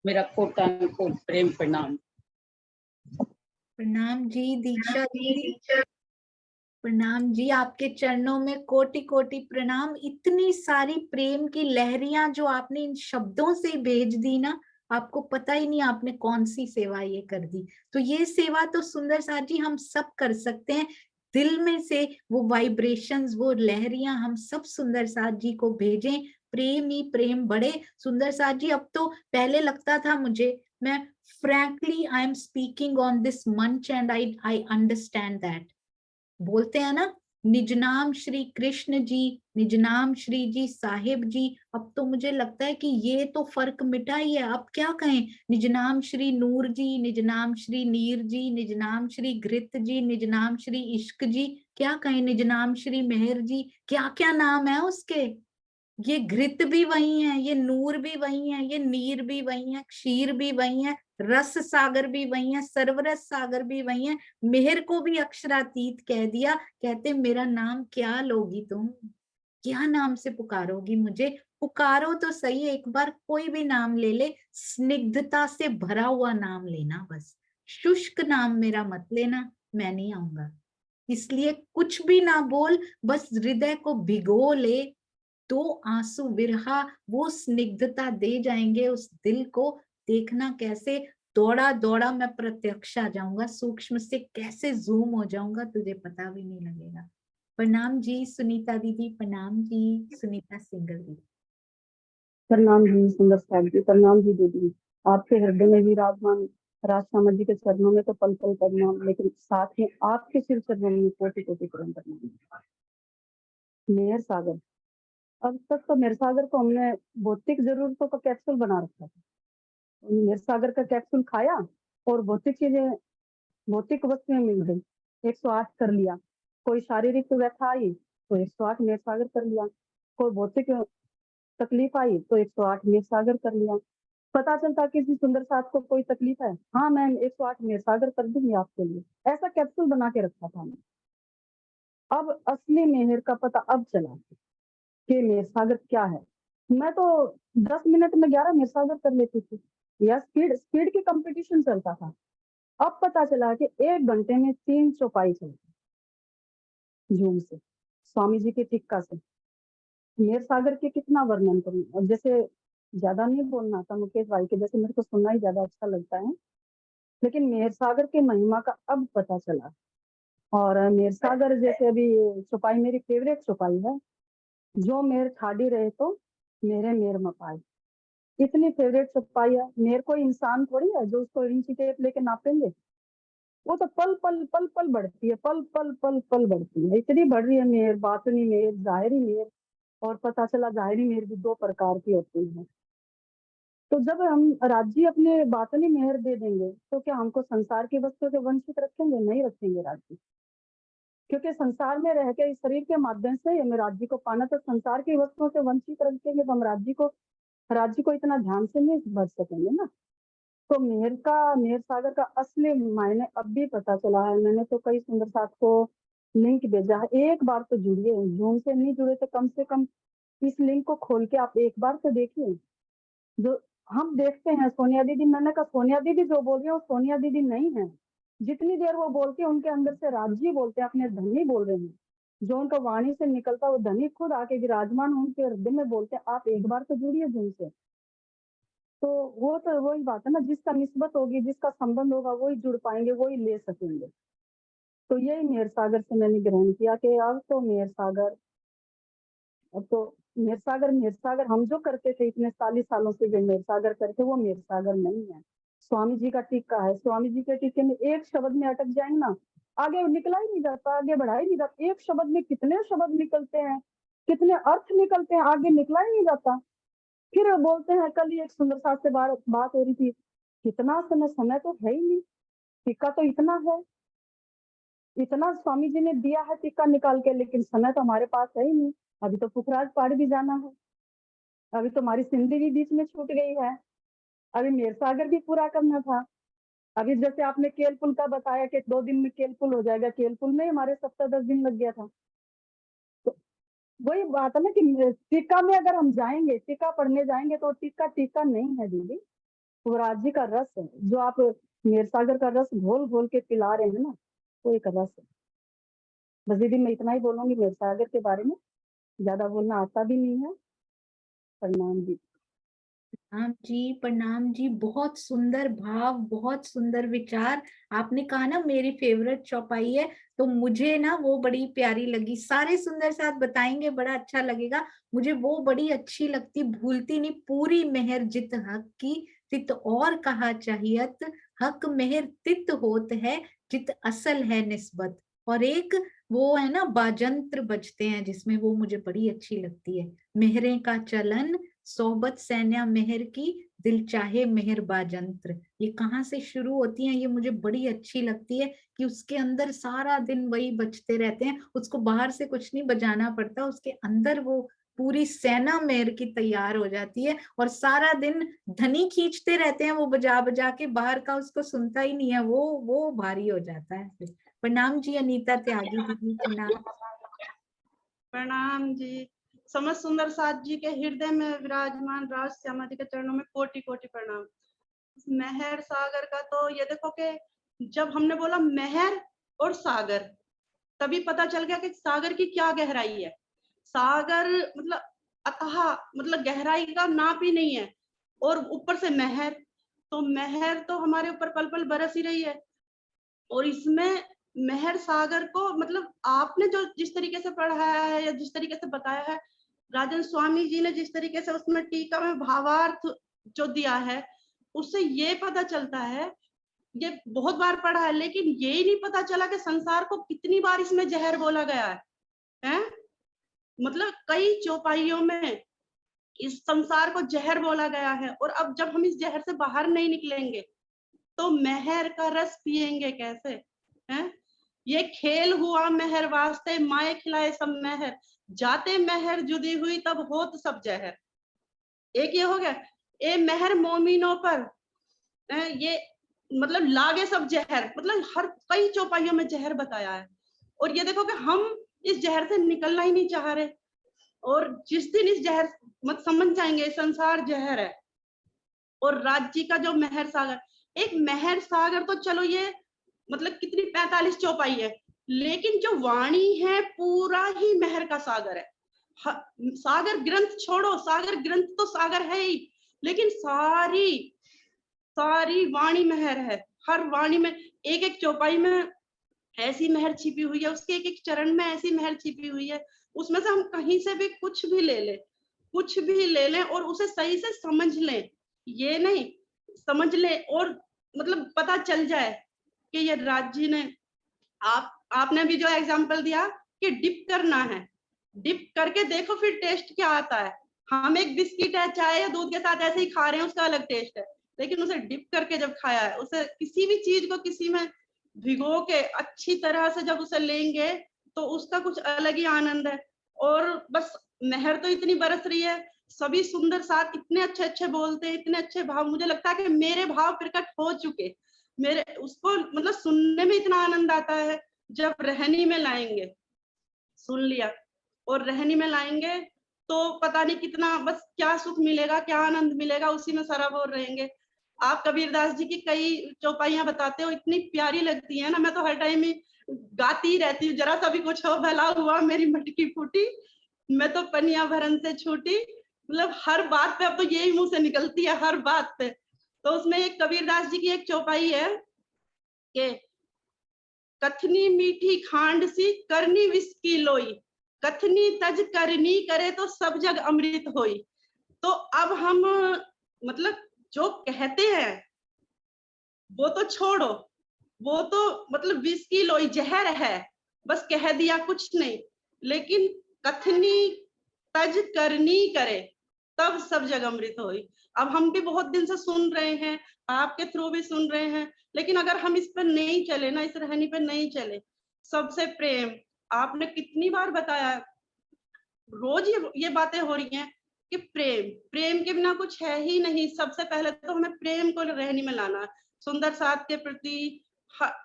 मेरा कोटान कोट प्रेम प्रणाम। प्रणाम जी, दीक्षा दीदी। प्रणाम जी, आपके चरणों में कोटि कोटि प्रणाम। इतनी सारी प्रेम की लहरियां जो आपने इन शब्दों से भेज दी ना, आपको पता ही नहीं आपने कौन सी सेवा ये कर दी। तो ये सेवा तो सुंदर साथ जी हम सब कर सकते हैं। दिल में से वो वाइब्रेशंस, वो लहरियां हम सब सुंदर साथ जी को भेजें। प्रेम ही प्रेम बढ़े। सुंदर साथ जी, अब तो पहले लगता था मुझे, मैं frankly I am speaking on this मंच एंड आई अंडरस्टैंड दैट। बोलते हैं ना, निज नाम श्री कृष्ण जी, निज नाम श्री जी साहिब जी। अब तो मुझे लगता है कि ये तो फर्क मिटा ही है। अब क्या कहें, निज नाम श्री नूर जी, निज नाम श्री नीर जी, निज नाम श्री घृत जी, निज नाम श्री इश्क जी। क्या कहें, निज नाम श्री मेहर जी, क्या क्या नाम है उसके। ये घृत भी वही है, ये नूर भी वही है, ये नीर भी वही है, क्षीर भी वही है, रस सागर भी वही है, सर्वरस सागर भी वही है। मेहर को भी अक्षरातीत कह दिया। कहते मेरा नाम क्या लोगी तुम, क्या नाम से पुकारोगी मुझे। पुकारो तो सही, एक बार कोई भी नाम ले ले, स्निग्धता से भरा हुआ नाम लेना बस। शुष्क नाम मेरा मत लेना, मैं नहीं आऊंगा। इसलिए कुछ भी ना बोल, बस हृदय को भिगो ले, तो आंसू विरहा वो स्निग्धता दे जाएंगे उस दिल को। देखना कैसे दौड़ा दौड़ा मैं प्रत्यक्ष आ जाऊंगा, सूक्ष्म से कैसे जूम हो जाऊंगा, तुझे पता भी नहीं लगेगा। प्रणाम जी सुनीता दीदी, प्रणाम जी सुनीता सिंगल दीदी। प्रणाम जी सुंदर साहब जी, प्रणाम जी दीदी। आपके हृदय में विराजमान राजश्यामा जी के चरणों में तो पल पल प्रणाम, लेकिन साथ ही आपके सिर चरणों में कोटि कोटि प्रणाम। मेहर सागर, अब तक तो मेहर सागर को हमने भौतिक जरूरतों का कैप्सूल बना रखा था। मेहर सागर का कैप्सूल खाया और भौतिक चीजें, भौतिक वस्तुएं मिल गई, 108 कर लिया। कोई शारीरिक व्यथा आई तो 108 मेहर सागर कर लिया। कोई भौतिक तकलीफ आई तो 108 मेहर सागर कर लिया। पता चलता किसी सुंदर साथ को कोई तकलीफ है, हाँ मैम 108 मेहर सागर कर दूंगी आपके लिए, ऐसा कैप्सूल बना के रखा था मैंने। अब असली मेहर का पता अब चला कि मेहर सागर क्या है। मैं तो 10 मिनट में 11 मेहर सागर कर लेती थी, या स्पीड स्पीड की कंपटीशन चलता था। अब पता चला कि 1 घंटे में 3 चौपाई चलती जूम से, स्वामी जी के टिक्का से। मेहर सागर के कितना वर्णन करूं, और जैसे ज्यादा नहीं बोलना था मुकेश भाई के जैसे, मेरे को सुनना ही ज्यादा अच्छा लगता है। लेकिन मेहर सागर के महिमा का अब पता चला। और मेहर सागर जैसे अभी चौपाई मेरी फेवरेट चौपाई है, जो मेहर ठाडी रहे तो मेरे मेहर मपाए। इतनी फेवरेट चौपाई है। मेहर कोई इंसान थोड़ी है जो उसको इंची टेप लेके नापेंगे। वो तो पल पल पल पल बढ़ती है, पल पल पल पल बढ़ती है, इतनी बढ़ रही है मेहर, बातनी मेहर, जाहिरी मेहर। और पता चला जाहिरी मेहर भी 2 प्रकार की होती है। तो जब हम राज्य अपने बातनी मेहर दे देंगे तो क्या हमको संसार की वस्तुओं से वंचित रखेंगे? नहीं रखेंगे राज्य, क्योंकि संसार में रह के इस शरीर के माध्यम से हमें राज्य को पाना, तो संसार की वस्तुओं से वंचित रखेंगे तो हम राज्य को इतना ध्यान से नहीं भर सकेंगे ना। तो मेहर सागर का असली मायने अब भी पता चला है। मैंने तो कई सुंदर साथ को लिंक भेजा है, एक बार तो जुड़िए, जूम से नहीं जुड़े तो कम से कम इस लिंक को खोल के आप एक बार तो देखिए। जो हम देखते हैं सोनिया दीदी, मैंने कहा सोनिया दीदी जो बोल रही है वो सोनिया दीदी नहीं है। जितनी देर वो बोलती है उनके अंदर से राज्य बोलते हैं, अपने धनी बोल रहे हैं। जो उनका वाणी से निकलता है वो धनी खुद आके विराजमान उनके हृदय में बोलते हैं। आप एक बार तो जुड़िए जूम से। तो वो तो वही बात है ना, जिसका निस्बत होगी, जिसका संबंध होगा वही जुड़ पाएंगे, वही ले सकेंगे। तो यही मेहर सागर से मैंने ग्रहण किया कि अब तो मेहर सागर, अब तो मेहर सागर हम जो करते थे इतने 40 सालों से जो मेहर सागर करते वो मेहर सागर नहीं है। स्वामी जी का टीका है, स्वामी जी के टीके में एक शब्द में अटक जाएंगे ना, आगे निकला ही नहीं जाता, आगे बढ़ा ही नहीं जाता। एक शब्द में कितने शब्द निकलते हैं, कितने अर्थ निकलते हैं, आगे निकला ही नहीं जाता। फिर बोलते हैं, कल ही एक सुंदर साथ से बात हो रही थी, कितना समय तो है ही नहीं, टीका तो इतना है, इतना स्वामी जी ने दिया है टीका निकाल के, लेकिन समय तो हमारे पास है ही नहीं। अभी तो पुखराज पहाड़ भी जाना है, अभी तो हमारी सिंधी भी बीच में छूट गई है, अभी मेहर सागर भी पूरा करना था। अभी जैसे आपने केलपुल का बताया कि 2 दिन में केलपुल हो जाएगा, केलपुल में हमारे 7-10 दिन लग गया था। तो वही बात है ना कि टीका में अगर हम जाएंगे, टीका पढ़ने जाएंगे तो टीका नहीं है दीदी, वो राज्य का रस है। जो आप मेहर सागर का रस घोल घोल के पिला रहे हैं ना, वो एक रस है। बस दीदी मैं इतना ही बोलूंगी मेहर सागर के बारे में, ज्यादा बोलना आता भी नहीं है। प्रणाम जी। प्रणाम जी, बहुत सुंदर भाव, बहुत सुंदर विचार। आपने कहा ना मेरी फेवरेट चौपाई है, तो मुझे ना वो बड़ी प्यारी लगी। सारे सुंदर साथ बताएंगे, बड़ा अच्छा लगेगा। मुझे वो बड़ी अच्छी लगती, भूलती नहीं, पूरी मेहर जित हक की, तित और कहा चाहियत, हक मेहर तित होत है, जित असल है निस्बत। और एक वो है ना बाजंत्र बजते हैं जिसमें, वो मुझे बड़ी अच्छी लगती है। मेहरे का चलन सोहबत सैन्या मेहर की, दिल चाहे मेहर बाजंत्र। ये कहाँ से शुरू होती है, ये मुझे बड़ी अच्छी लगती है कि उसके अंदर सारा दिन वही बजते रहते हैं, उसको बाहर से कुछ नहीं बजाना पड़ता, उसके अंदर वो पूरी सेना मेहर की तैयार हो जाती है। और सारा दिन धनी खींचते रहते हैं वो बजा बजा के, बाहर का उसको सुनता ही नहीं है, वो भारी हो जाता है। प्रणाम जी अनीता त्यागी दीदी, प्रणाम। प्रणाम जी। समस्त सुंदर साथ जी के हृदय में विराजमान राज श्यामा जी के चरणों में कोटि कोटि प्रणाम। मेहर सागर का तो ये देखो कि जब हमने बोला मेहर और सागर, तभी पता चल गया कि सागर की क्या गहराई है। सागर मतलब अथाह, मतलब गहराई का नाप ही नहीं है। और ऊपर से मेहर, तो मेहर तो हमारे ऊपर पल पल बरस ही रही है। और इसमें मेहर सागर को मतलब आपने जो जिस तरीके से पढ़ाया है या जिस तरीके से बताया है, राजन स्वामी जी ने जिस तरीके से उसमें टीका में भावार्थ जो दिया है, उससे ये पता चलता है, ये बहुत बार पढ़ा है लेकिन ये ही नहीं पता चला कि संसार को कितनी बार इसमें जहर बोला गया है? मतलब कई चौपाइयों में इस संसार को जहर बोला गया है। और अब जब हम इस जहर से बाहर नहीं निकलेंगे तो मेहर का रस पिएंगे कैसे? हैं? ये खेल हुआ मेहर वास्ते, माए खिलाए सब मेहर, जाते मेहर जुदी हुई तब होत सब जहर। एक ये हो गया, ए मेहर मोमिनों पर, ये मतलब लागे सब जहर, मतलब हर कई चौपाइयों में जहर बताया है। और ये देखो कि हम इस जहर से निकलना ही नहीं चाह रहे। और जिस दिन इस जहर मत समझ जाएंगे संसार जहर है। और राज्य का जो मेहर सागर, एक मेहर सागर तो चलो ये मतलब कितनी 45 चौपाई है, लेकिन जो वाणी है पूरा ही मेहर का सागर है। सागर ग्रंथ छोड़ो, सागर ग्रंथ तो सागर है ही, लेकिन सारी वाणी मेहर है। हर वाणी में एक एक चौपाई में ऐसी मेहर छिपी हुई है, उसके एक एक चरण में ऐसी मेहर छिपी हुई है। उसमें से हम कहीं से भी कुछ भी ले लें और उसे सही से समझ लें। ये नहीं समझ लें और मतलब पता चल जाए कि ये राज जी ने आपने भी जो एग्जाम्पल दिया कि डिप करना है, डिप करके देखो फिर टेस्ट क्या आता है। हम एक बिस्किट है चाय या दूध के साथ ऐसे ही खा रहे हैं, उसका अलग टेस्ट है, लेकिन उसे डिप करके जब खाया है, उसे किसी भी चीज को किसी में भिगो के अच्छी तरह से जब उसे लेंगे तो उसका कुछ अलग ही आनंद है। और बस मेहर तो इतनी बरस रही है, सभी सुंदर साथ इतने अच्छे अच्छे बोलते हैं, इतने अच्छे भाव, मुझे लगता है कि मेरे भाव प्रकट हो चुके, मेरे उसको मतलब सुनने में इतना आनंद आता है। जब रहनी में लाएंगे, सुन लिया और रहनी में लाएंगे तो पता नहीं कितना, बस क्या सुख मिलेगा, क्या आनंद मिलेगा, उसी में सराबोर रहेंगे। आप कबीरदास जी की कई चौपाइयां बताते हो, इतनी प्यारी लगती है ना, मैं तो हर टाइम ही गाती रहती हूँ। जरा सा भी कुछ हो, भला हुआ मेरी मटकी फूटी, मैं तो पनिया भरन से छूटी, मतलब हर बात पे अब तो यही मुंह से निकलती है, हर बात पे। तो उसमें एक कबीरदास जी की एक चौपाई है कि कथनी मीठी खांड सी करनी विष की लोई, कथनी तज करनी करे तो सब जग अमृत होई। तो अब हम मतलब जो कहते हैं वो तो छोड़ो, वो तो मतलब विष की लोई जहर है, बस कह दिया कुछ नहीं, लेकिन कथनी तज करनी करे तब सब जग अमृत होई। अब हम भी बहुत दिन से सुन रहे हैं, आपके थ्रू भी सुन रहे हैं, लेकिन अगर हम इस पर नहीं चले ना, इस रहनी पर नहीं चले, सबसे प्रेम, आपने कितनी बार बताया, रोज ये बातें हो रही हैं कि प्रेम, प्रेम के बिना कुछ है ही नहीं। सबसे पहले तो हमें प्रेम को रहनी में लाना है, सुंदर साथ के प्रति,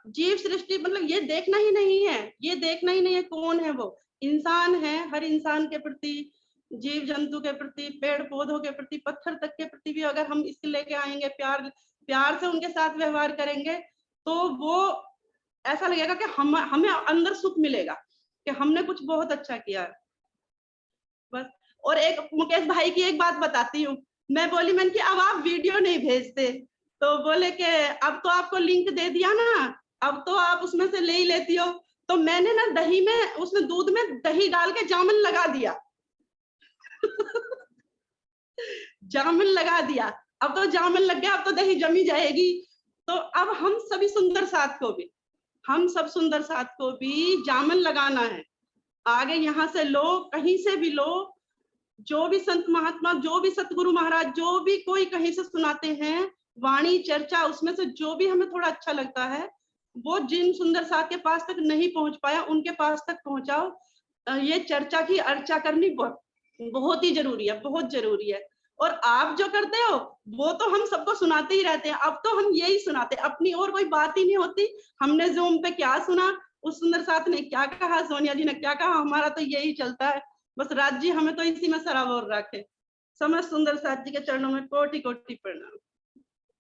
जीव सृष्टि, मतलब ये देखना ही नहीं है, ये देखना ही नहीं है कौन है वो, इंसान है, हर इंसान के प्रति, जीव जंतु के प्रति, पेड़ पौधों के प्रति, पत्थर तक के प्रति भी अगर हम इसके लेके आएंगे, प्यार प्यार से उनके साथ व्यवहार करेंगे, तो वो ऐसा लगेगा कि हमें अंदर सुख मिलेगा कि हमने कुछ बहुत अच्छा किया है। बस। और एक मुकेश भाई की एक बात बताती हूँ, मैं बोली मैंने कि अब आप वीडियो नहीं भेजते, तो बोले कि अब तो आपको लिंक दे दिया ना, अब तो आप उसमें से ले ही लेती हो। तो मैंने ना दही में, उसमें दूध में दही डाल के जामुन लगा दिया जामुन लगा दिया, अब तो जामुन लग गया, अब तो दही जमी जाएगी। तो अब हम सभी सुंदर साथ को भी, हम सब सुंदर साथ को भी जामुन लगाना है। आगे यहाँ से लो, कहीं से भी लो, जो भी संत महात्मा, जो भी सतगुरु महाराज, जो भी कोई कहीं से सुनाते हैं वाणी चर्चा, उसमें से जो भी हमें थोड़ा अच्छा लगता है, वो जिन सुंदर साथ के पास तक नहीं पहुंच पाया उनके पास तक पहुंचाओ। ये चर्चा की अर्चा करनी बहुत ही जरूरी है, बहुत जरूरी है। और आप जो करते हो वो तो हम सबको सुनाते ही रहते हैं, अब तो हम यही सुनाते हैं, अपनी और कोई बात ही नहीं होती। हमने जूम पे क्या सुना, उस सुंदर साथ ने क्या कहा, सोनिया जी ने क्या कहा, हमारा तो यही चलता है। बस राज जी हमें तो इसी में सराबोर रखे। समय सुंदर साथ जी के चरणों में कोटि कोटि प्रणाम।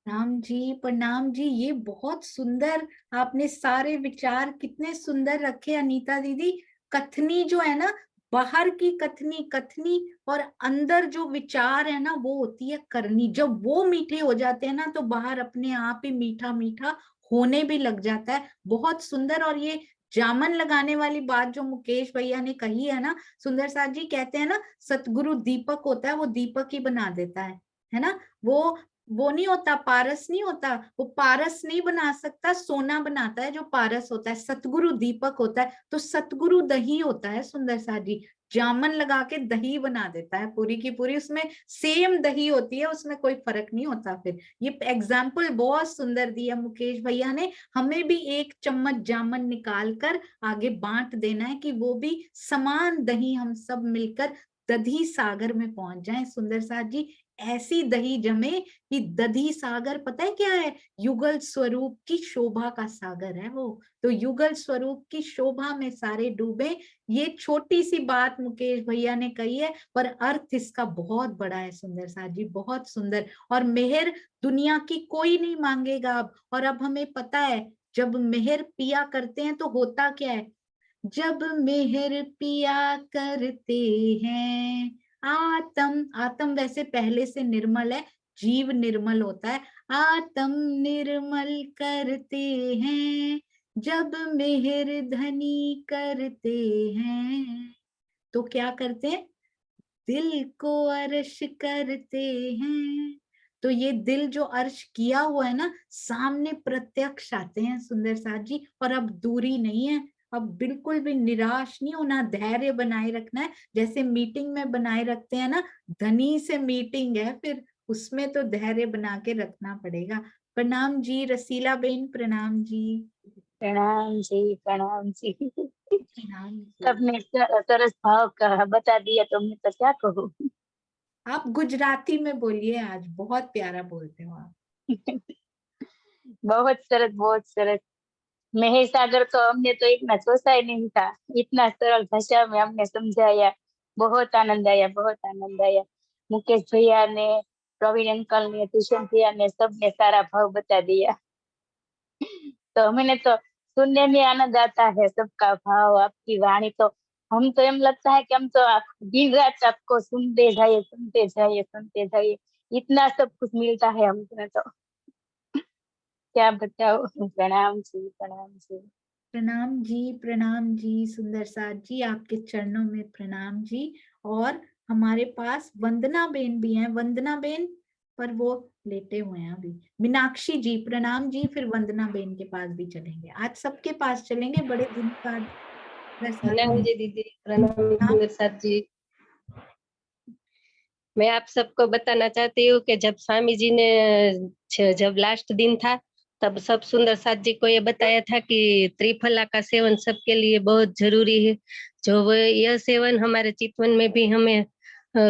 राम जी प्रणाम जी, ये बहुत सुंदर आपने सारे विचार कितने सुंदर रखे अनीता दीदी। कथनी जो है ना, बाहर की कथनी कथनी, और अंदर जो विचार है ना वो होती है करनी। जब वो मीठे हो जाते हैं ना तो बाहर अपने आप ही मीठा मीठा होने भी लग जाता है। बहुत सुंदर। और ये जामन लगाने वाली बात जो मुकेश भैया ने कही है ना, सुंदर साथ जी कहते हैं ना सतगुरु दीपक होता है, वो दीपक ही बना देता है ना। वो नहीं होता, पारस नहीं होता, वो पारस नहीं बना सकता, सोना बनाता है जो पारस होता है। सतगुरु दीपक होता है, तो सतगुरु दही होता है। सुंदर साथ जी जामन लगा के दही बना देता है पूरी की पूरी, उसमें सेम दही होती है, उसमें कोई फर्क नहीं होता। फिर ये एग्जाम्पल बहुत सुंदर दिया मुकेश भैया ने। हमें भी एक चम्मच जामन निकाल कर आगे बांट देना है कि वो भी समान दही हम सब मिलकर दधी सागर में पहुंच जाएं। सुंदर साथ जी ऐसी दही जमे कि दधी सागर पता है क्या है, युगल स्वरूप की शोभा का सागर है वो। तो युगल स्वरूप की शोभा में सारे डूबे। ये छोटी सी बात मुकेश भैया ने कही है, पर अर्थ इसका बहुत बड़ा है। सुंदर साथ जी बहुत सुंदर। और मेहर दुनिया की कोई नहीं मांगेगा अब। और अब हमें पता है जब मेहर पिया करते हैं तो होता क्या है, जब मेहर पिया करते हैं, आत्म, आत्म वैसे पहले से निर्मल है, जीव निर्मल होता है, आत्म निर्मल करते हैं, जब मेहर धनी करते हैं, तो क्या करते हैं, दिल को अर्श करते हैं, तो ये दिल जो अर्श किया हुआ है ना, सामने प्रत्यक्ष आते हैं सुंदर साथ जी। और अब दूरी नहीं है, अब बिल्कुल भी निराश नहीं होना, धैर्य बनाए रखना है। जैसे मीटिंग में बनाए रखते हैं ना, धनी से मीटिंग है, फिर उसमें तो धैर्य बना के रखना पड़ेगा। प्रणाम जी रसीला बेन, प्रणाम जी। प्रणाम जी, प्रणाम जी। प्रणाम जी। सबने तरस भाव का बता दिया तो मैं तो क्या कहूँ। आप गुजराती में बोलिए, आज बहुत प्यारा बोलते हो आप। बहुत सरस, बहुत सरस। महेश सागर तो हमने तो इतना सोचा ही नहीं था, इतना सरल भाषा में हमने समझाया। बहुत आनंद आया, बहुत आनंद आया। मुकेश भैया ने, प्रवीण अंकल ने, तुषार भैया ने, सबने सारा भाव बता दिया। तो हमें तो सुनने में आनंद आता है, सबका भाव, आपकी वाणी। तो हम तो एम लगता है कि हम तो दिन रात आपको सुनते जाइए, सुनते जाइए, सुनते जाइए। इतना सब कुछ मिलता है हमको तो क्या बताओ। प्रणाम जी, प्रणाम जी। प्रणाम जी, प्रणाम जी सुंदर साथ जी, आपके चरणों में प्रणाम जी। और हमारे पास वंदना बेन भी हैं, वंदना बेन, पर वो लेटे हुए हैं अभी। मीनाक्षी जी प्रणाम जी, फिर वंदना बेन के पास भी चलेंगे, आज सबके पास चलेंगे, बड़े दिन बाद। प्रणाम जी दीदी, प्रणाम सुंदर साथ जी। मैं आप सबको बताना चाहती हूँ कि जब स्वामी जी ने जब लास्ट दिन था, तब सब सुंदर साथ जी को ये बताया था कि त्रिफला का सेवन सबके लिए बहुत जरूरी है। जो वो यह सेवन हमारे चितवन में भी हमें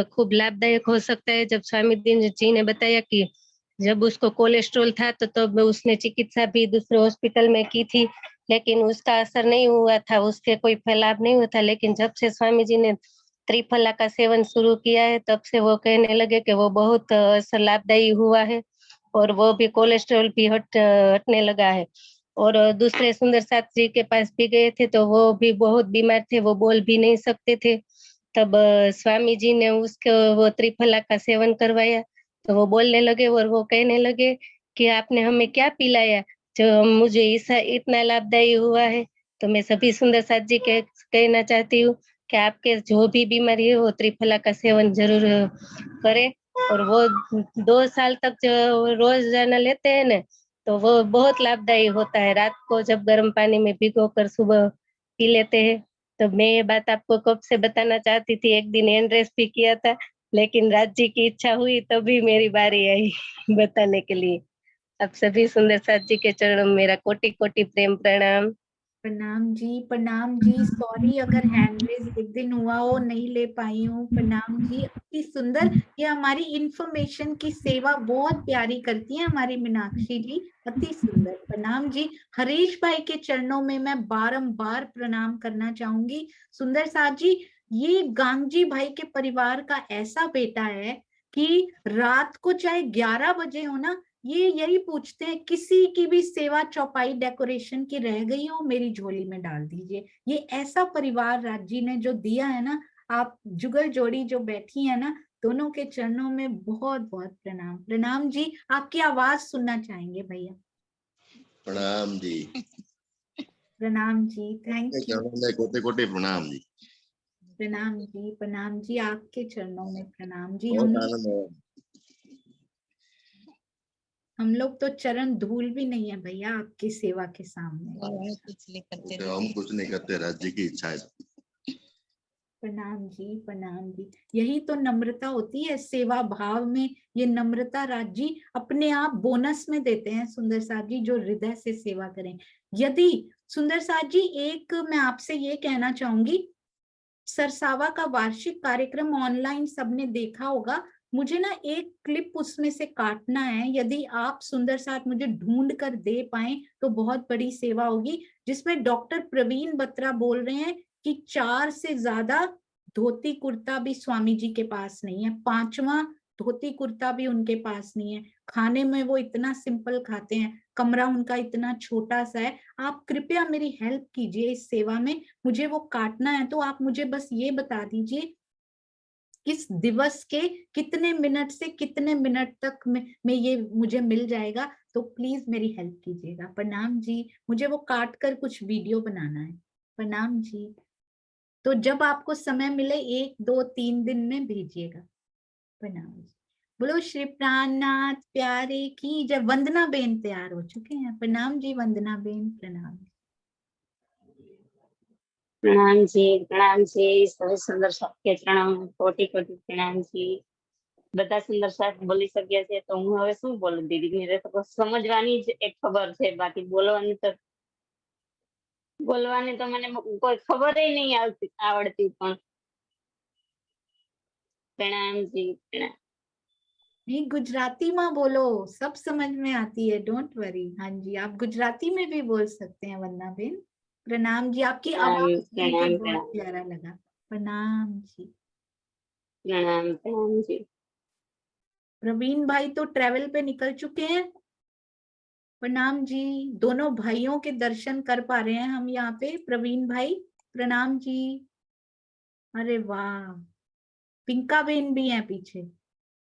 खूब लाभदायक हो सकता है। जब स्वामी जी ने बताया कि जब उसको कोलेस्ट्रॉल था तो तब उसने चिकित्सा भी दूसरे हॉस्पिटल में की थी, लेकिन उसका असर नहीं हुआ था, उसके कोई फैलाव नहीं हुआ था। लेकिन जब से स्वामी जी ने त्रिफला का सेवन शुरू किया है, तब से वो कहने लगे कि वो बहुत लाभदायी हुआ है और वो भी कोलेस्ट्रॉल भी हटने लगा है। और दूसरे सुंदर साथ जी के पास भी गए थे तो वो भी बहुत बीमार थे, वो बोल भी नहीं सकते थे। तब स्वामी जी ने उसको वो त्रिफला का सेवन करवाया तो वो बोलने लगे और वो कहने लगे कि आपने हमें क्या पिलाया जो मुझे इतना लाभदायी हुआ है। तो मैं सभी सुंदर साथ जी के कहना चाहती हूँ कि आपके जो भी बीमारी है वो त्रिफला का सेवन जरूर करें। और वो 2 साल तक जो रोजाना लेते हैं ना, तो वो बहुत लाभदायी होता है। रात को जब गर्म पानी में भिगोकर सुबह पी लेते हैं। तो मैं ये बात आपको कब से बताना चाहती थी, एक दिन एंड्रेस भी किया था, लेकिन राज जी की इच्छा हुई तभी मेरी बारी आई बताने के लिए। आप सभी सुंदर साथ जी के चरणों में मेरा कोटि कोटि प्रेम प्रणाम। प्रणाम जी, प्रणाम जी। सॉरी अगर हैंड रेज एक दिन हुआ हो, नहीं ले पाई हूँ। प्रणाम जी, अति सुंदर। ये हमारी इंफॉर्मेशन की सेवा बहुत प्यारी करती है हमारी मीनाक्षी जी, अति सुंदर। प्रणाम जी। हरीश भाई के चरणों में मैं बारंबार प्रणाम करना चाहूंगी। सुंदर साथ जी, ये गांगजी भाई के परिवार का ऐसा बेटा है कि रात को चाहे 11 बजे हो ना, ये यही पूछते हैं, किसी की भी सेवा चौपाई डेकोरेशन की रह गई हो मेरी झोली में डाल दीजिए। ये ऐसा परिवार राज जी ने जो दिया है ना, आप जुगल जोड़ी जो बैठी है ना, दोनों के चरणों में बहुत बहुत प्रणाम। प्रणाम जी, आपकी आवाज सुनना चाहेंगे भैया। प्रणाम जी। प्रणाम जी, थैंक यू। कोटि कोटि प्रणाम जी। प्रणाम जी, प्रणाम जी, आपके चरणों में प्रणाम जी। बहुत आनंद है। हम लोग तो चरण धूल भी नहीं है भैया आपकी सेवा के सामने। तो हम कुछ नहीं करते, राज्य की इच्छा है। प्रणाम जी, प्रणाम जी। यही तो नम्रता होती है सेवा भाव में। ये नम्रता राज जी अपने आप बोनस में देते हैं सुंदर साथ जी, जो हृदय से सेवा करें। यदि सुंदर साथ जी, एक मैं आपसे ये कहना चाहूंगी, सरसावा का वार्षिक कार्यक्रम ऑनलाइन सबने देखा होगा। मुझे ना एक क्लिप उसमें से काटना है, यदि आप सुंदर साथ मुझे ढूंढ कर दे पाए तो बहुत बड़ी सेवा होगी। जिसमें डॉक्टर प्रवीण बत्रा बोल रहे हैं कि 4 से ज्यादा धोती कुर्ता भी स्वामी जी के पास नहीं है, 5वां धोती कुर्ता भी उनके पास नहीं है। खाने में वो इतना सिंपल खाते हैं, कमरा उनका इतना छोटा सा है। आप कृपया मेरी हेल्प कीजिए इस सेवा में, मुझे वो काटना है। तो आप मुझे बस ये बता दीजिए किस दिवस के कितने मिनट से कितने मिनट तक में ये मुझे मिल जाएगा, तो प्लीज मेरी हेल्प कीजिएगा। प्रणाम जी, मुझे वो काट कर कुछ वीडियो बनाना है। प्रणाम जी। तो जब आपको समय मिले 1, 2, 3 दिन में भेजिएगा। प्रणाम जी। बोलो श्री प्राणनाथ प्यारे की जय। वंदना बेन तैयार हो चुके हैं। प्रणाम जी वंदना बेन, प्रणाम। प्रणाम जी सभी सुंदर सबके चरणों कोटि कोटि प्रणाम जी। બધા સુંદર સાથ બોલી શક્યા છે તો હું હવે શું બોલું દીદી, મેરે તો સમજવાની જ એક ખબર છે, બાકી બોલવાની તો મને કોઈ ખબર નહીં આવડતી પણ प्रणाम जी प्रणाम। नहीं गुजराती में बोलो, सब समझ में आती है, डोंट वरी। हाँ जी आप गुजराती में भी बोल सकते हैं वंदना बेन। प्रणाम जी, आपकी आवाज सुन के बहुत प्यारा लगा। प्रणाम जी। प्रणाम जी। प्रवीण भाई तो ट्रेवल पे निकल चुके हैं। प्रणाम जी। दोनों भाइयों के दर्शन कर पा रहे हैं हम यहाँ पे। प्रवीण भाई प्रणाम जी। अरे वाह, पिंका बेन भी हैं पीछे।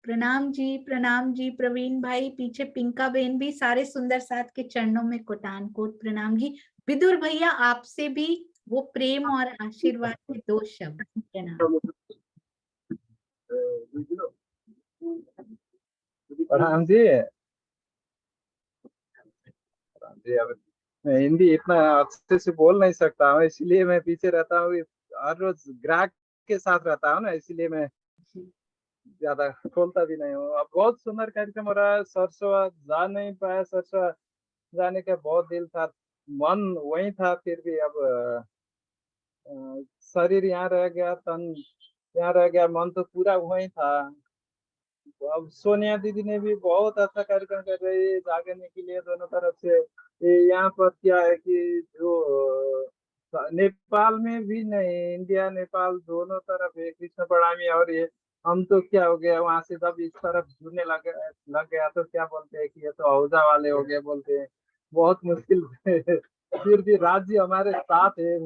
प्रणाम जी प्रवीण भाई पीछे, पिंका बेन भी, सारे सुंदर साथ के चरणों में कोटान कोट प्रणाम जी। विदुर भैया आपसे भी वो प्रेम और आशीर्वाद के 2 शब्द। प्रणाम। प्रणाम जी। अब मैं हिंदी इतना अच्छे से बोल नहीं सकता हूँ, इसलिए मैं पीछे रहता हूँ। हर रोज ग्राहक के साथ रहता हूँ ना, इसलिए मैं ज्यादा खोलता भी नहीं हूँ। अब बहुत सुंदर कार्यक्रम हो रहा है। सरसों जा नहीं पाया, सरसों जाने का बहुत दिल था, मन वही था, फिर भी अब शरीर यहाँ रह गया, तन यहाँ रह गया, मन तो पूरा वही था। अब सोनिया दीदी ने भी बहुत अच्छा कार्यक्रम कर रही है जागने के लिए दोनों तरफ से। यहाँ पर क्या है कि जो नेपाल में भी नहीं, इंडिया नेपाल दोनों तरफ है कृष्ण प्रणामी। और ये हम तो क्या हो गया, वहां से जब इस तरफ जुड़ने लग गया तो क्या बोलते हैं कि ये तो हौजा वाले हो गए बोलते हैं, बहुत मुश्किल फिर भी राज्य हमारे साथ है,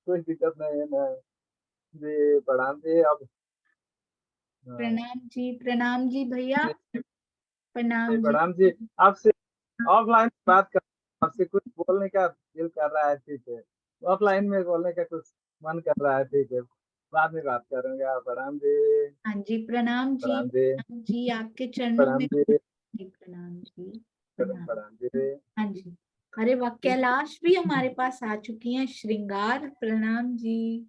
कोई दिक्कत नहीं है ना जी। प्रणाम जी। अब प्रणाम जी भैया। प्रणाम जी। आपसे ऑफलाइन बात कर, आपसे कुछ बोलने का दिल कर रहा है, ठीक है। ऑफलाइन में बोलने का कुछ मन कर रहा है, ठीक है, बाद में बात करेंगे। आप प्रणाम जी। हाँ जी प्रणाम जी। प्रणाम जी। प्रणाम जी आपके चरणों प्रणाम में। जी। प्रणाम जी। प्रणाम जी। हाँ जी। अरे वाह, कैलाश भी हमारे पास आ चुकी हैं। श्रृंगार प्रणाम जी।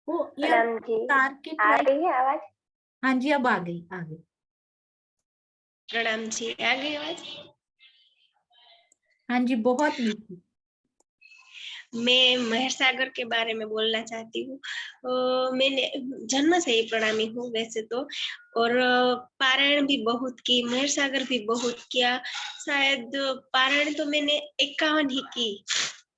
वो प्रणाम जी। तार के आ रही है आवाज? हाँ जी अब आ गई प्रणाम जी, आ गई आवाज? हाँ जी बहुत मीठी। मैं महर सागर के बारे में बोलना चाहती हूँ। मैंने जन्म से ही प्रणामी हूँ वैसे तो, और पारायण भी बहुत की, महर सागर भी बहुत किया। शायद पारायण तो मैंने 51 ही की,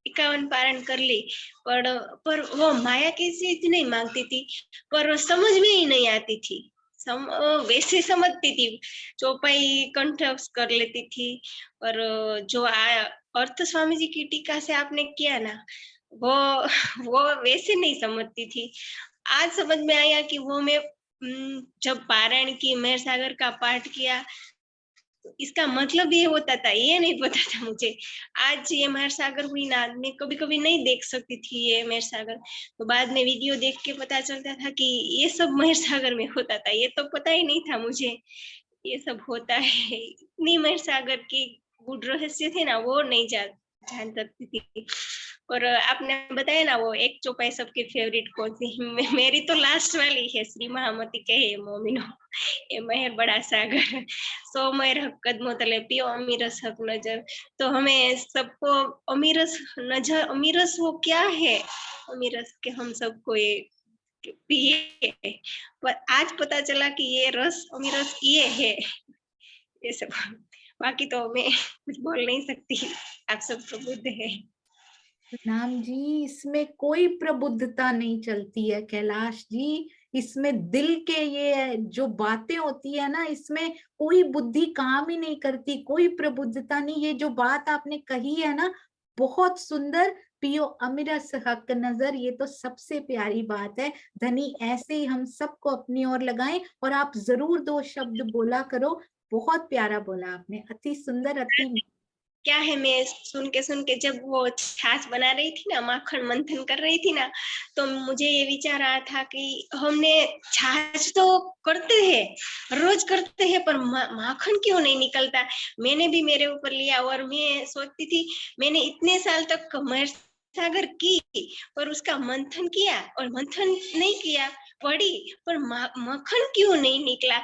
51 पारायण कर ली, पर वो माया कैसे नहीं मांगती थी, पर समझ में ही नहीं आती थी। वैसे समझती थी, चौपाई कंठस्थ कर लेती थी, पर जो अर्थ स्वामी जी की टीका से आपने किया ना, वो वैसे नहीं समझती थी। आज समझ में आया कि वो मैं जब पारायण की, महर सागर का पाठ किया, इसका मतलब ये होता था, ये नहीं पता था मुझे। आज ये महर सागर हुई ना, मैं कभी कभी नहीं देख सकती थी ये महर सागर, तो बाद में वीडियो देख के पता चलता था कि ये सब महर सागर में होता था। ये तो पता ही नहीं था मुझे ये सब होता है। इतनी महर सागर की गुड रहस्य थे ना, वो नहीं जान सकती थी। और आपने बताया ना वो एक चौपाई सबके फेवरेट कौन सी, मेरी तो लास्ट वाली है, श्री महामती कहे मोमिनो ए महर बड़ा सागर, सो महर हक कदमों तले पियो अमीरस हक नजर। तो हमें सबको अमीरस नजर, अमीरस वो क्या है, अमीरस के हम सबको ये पिए, पर आज पता चला कि ये रस अमीरस ये है। ये सब, बाकी तो मैं कुछ बोल नहीं सकती, आप सब प्रबुद्ध है। प्रणाम जी। इसमें कोई प्रबुद्धता नहीं चलती है कैलाश जी, इसमें दिल के ये जो बातें होती है ना, इसमें कोई बुद्धि काम ही नहीं करती, कोई प्रबुद्धता नहीं। ये जो बात आपने कही है ना, बहुत सुंदर, पियो अमीरस हक नजर, ये तो सबसे प्यारी बात है। धनी ऐसे ही हम सबको अपनी ओर लगाएं, और आप जरूर 2 शब्द बोला करो। बहुत प्यारा बोला आपने, अति सुंदर, अति क्या है, मैं सुन के जब वो छाछ बना रही थी ना, माखन मंथन कर रही थी ना, तो मुझे ये विचार आया था कि हमने छाछ तो करते हैं, रोज करते हैं, पर माखन क्यों नहीं निकलता। मैंने भी मेरे ऊपर लिया और मैं सोचती थी मैंने इतने साल तक महर सागर की पर उसका मंथन किया और मंथन नहीं किया, पड़ी पर मक्खन क्यों नहीं निकला।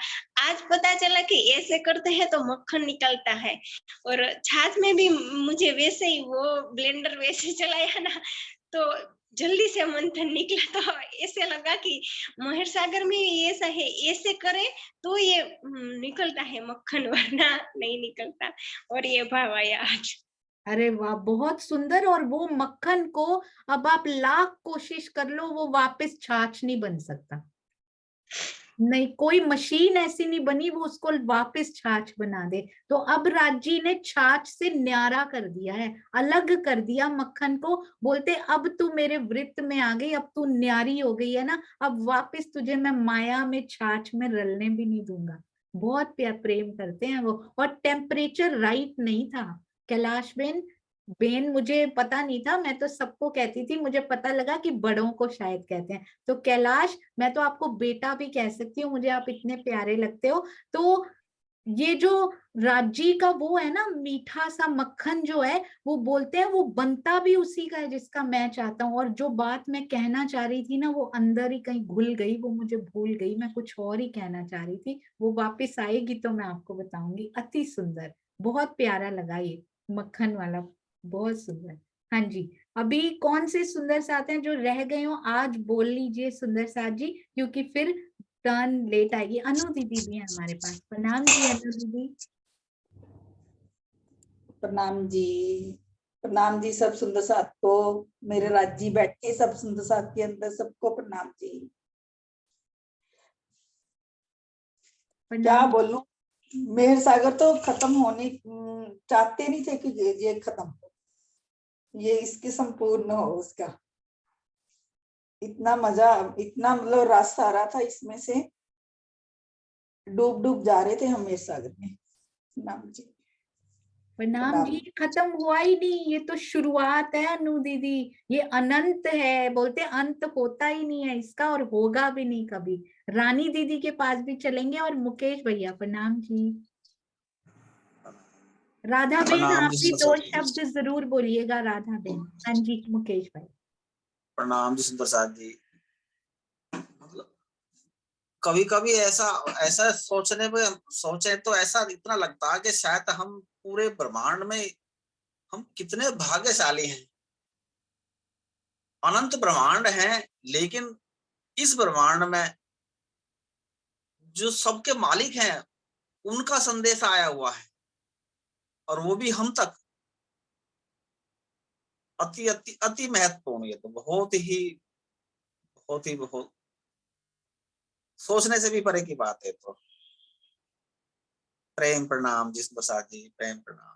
आज पता चला कि ऐसे करते हैं तो मक्खन निकलता है। और छाछ में भी मुझे वैसे ही वो ब्लेंडर वैसे चलाया ना, तो जल्दी से मंथन निकला। तो ऐसे लगा कि महर सागर में भी ऐसा है, ऐसे करे तो ये निकलता है मक्खन, वरना नहीं निकलता। और ये भाव आया आज। अरे वाह, बहुत सुंदर। और वो मक्खन को अब आप लाख कोशिश कर लो, वो वापस छाछ नहीं बन सकता। नहीं, कोई मशीन ऐसी नहीं बनी वो उसको वापस छाछ बना दे। तो अब राजी ने छाछ से न्यारा कर दिया है, अलग कर दिया मक्खन को। बोलते अब तू मेरे वृत्त में आ गई, अब तू न्यारी हो गई है ना, अब वापस तुझे मैं माया में छाछ में रलने भी नहीं दूंगा। बहुत प्यार प्रेम करते हैं वो। और टेम्परेचर राइट नहीं था कैलाश बेन मुझे पता नहीं था, मैं तो सबको कहती थी, मुझे पता लगा कि बड़ों को शायद कहते हैं। तो कैलाश, मैं तो आपको बेटा भी कह सकती हूँ, मुझे आप इतने प्यारे लगते हो। तो ये जो राजी का वो है ना मीठा सा मक्खन जो है, वो बोलते हैं वो बनता भी उसी का है जिसका मैं चाहता हूँ। और जो बात मैं कहना चाह रही थी ना, वो अंदर ही कहीं घुल गई, वो मुझे भूल गई, मैं कुछ और ही कहना चाह रही थी। वो वापस आएगी तो मैं आपको बताऊंगी। अति सुंदर, बहुत प्यारा लगा ये मक्खन वाला, बहुत सुंदर। हाँ जी, अभी कौन से सुंदर साथ हैं जो रह गए हो, आज बोल लीजिए सुंदर साथ जी, क्योंकि फिर टर्न लेट आएगी। अनु दीदी भी है हमारे पास। प्रणाम जी अनु दीदी। प्रणाम जी, प्रणाम जी सब सुंदर साथ को, मेरे राज्य बैठे सब सुंदर साथ के अंदर सबको प्रणाम जी। क्या बोलूं, मेहर सागर तो खत्म होने चाहते नहीं थे कि ये खत्म हो, ये इसके संपूर्ण हो उसका। इतना मजा, इतना मतलब रस आ रहा था इसमें से, डूब डूब जा रहे थे हम मेहर सागर में। नाम जी प्रणाम जी, खत्म हुआ ही नहीं, ये तो शुरुआत है अनु दीदी, ये अनंत है। बोलते अंत होता ही नहीं है इसका, और होगा भी नहीं कभी। रानी दीदी के पास भी चलेंगे। और मुकेश भैया प्रणाम जी। राधा बेन, प्रणाम आप जी भी सुंदर दो साथ जी। शब्द जरूर बोलिएगा राधा बेन। हाँ जी मुकेश भाई। प्रणाम जी सुंदर साथ जी। मतलब कभी कभी ऐसा ऐसा सोचे तो ऐसा इतना लगता है कि शायद हम पूरे ब्रह्मांड में हम कितने भाग्यशाली हैं। अनंत ब्रह्मांड हैं, लेकिन इस ब्रह्मांड में जो सबके मालिक हैं उनका संदेश आया हुआ है, और वो भी हम तक। अति अति अति महत्वपूर्ण, ये तो बहुत सोचने से भी परे की बात है। तो प्रेम प्रणाम जी प्रसाद जी, प्रेम प्रणाम।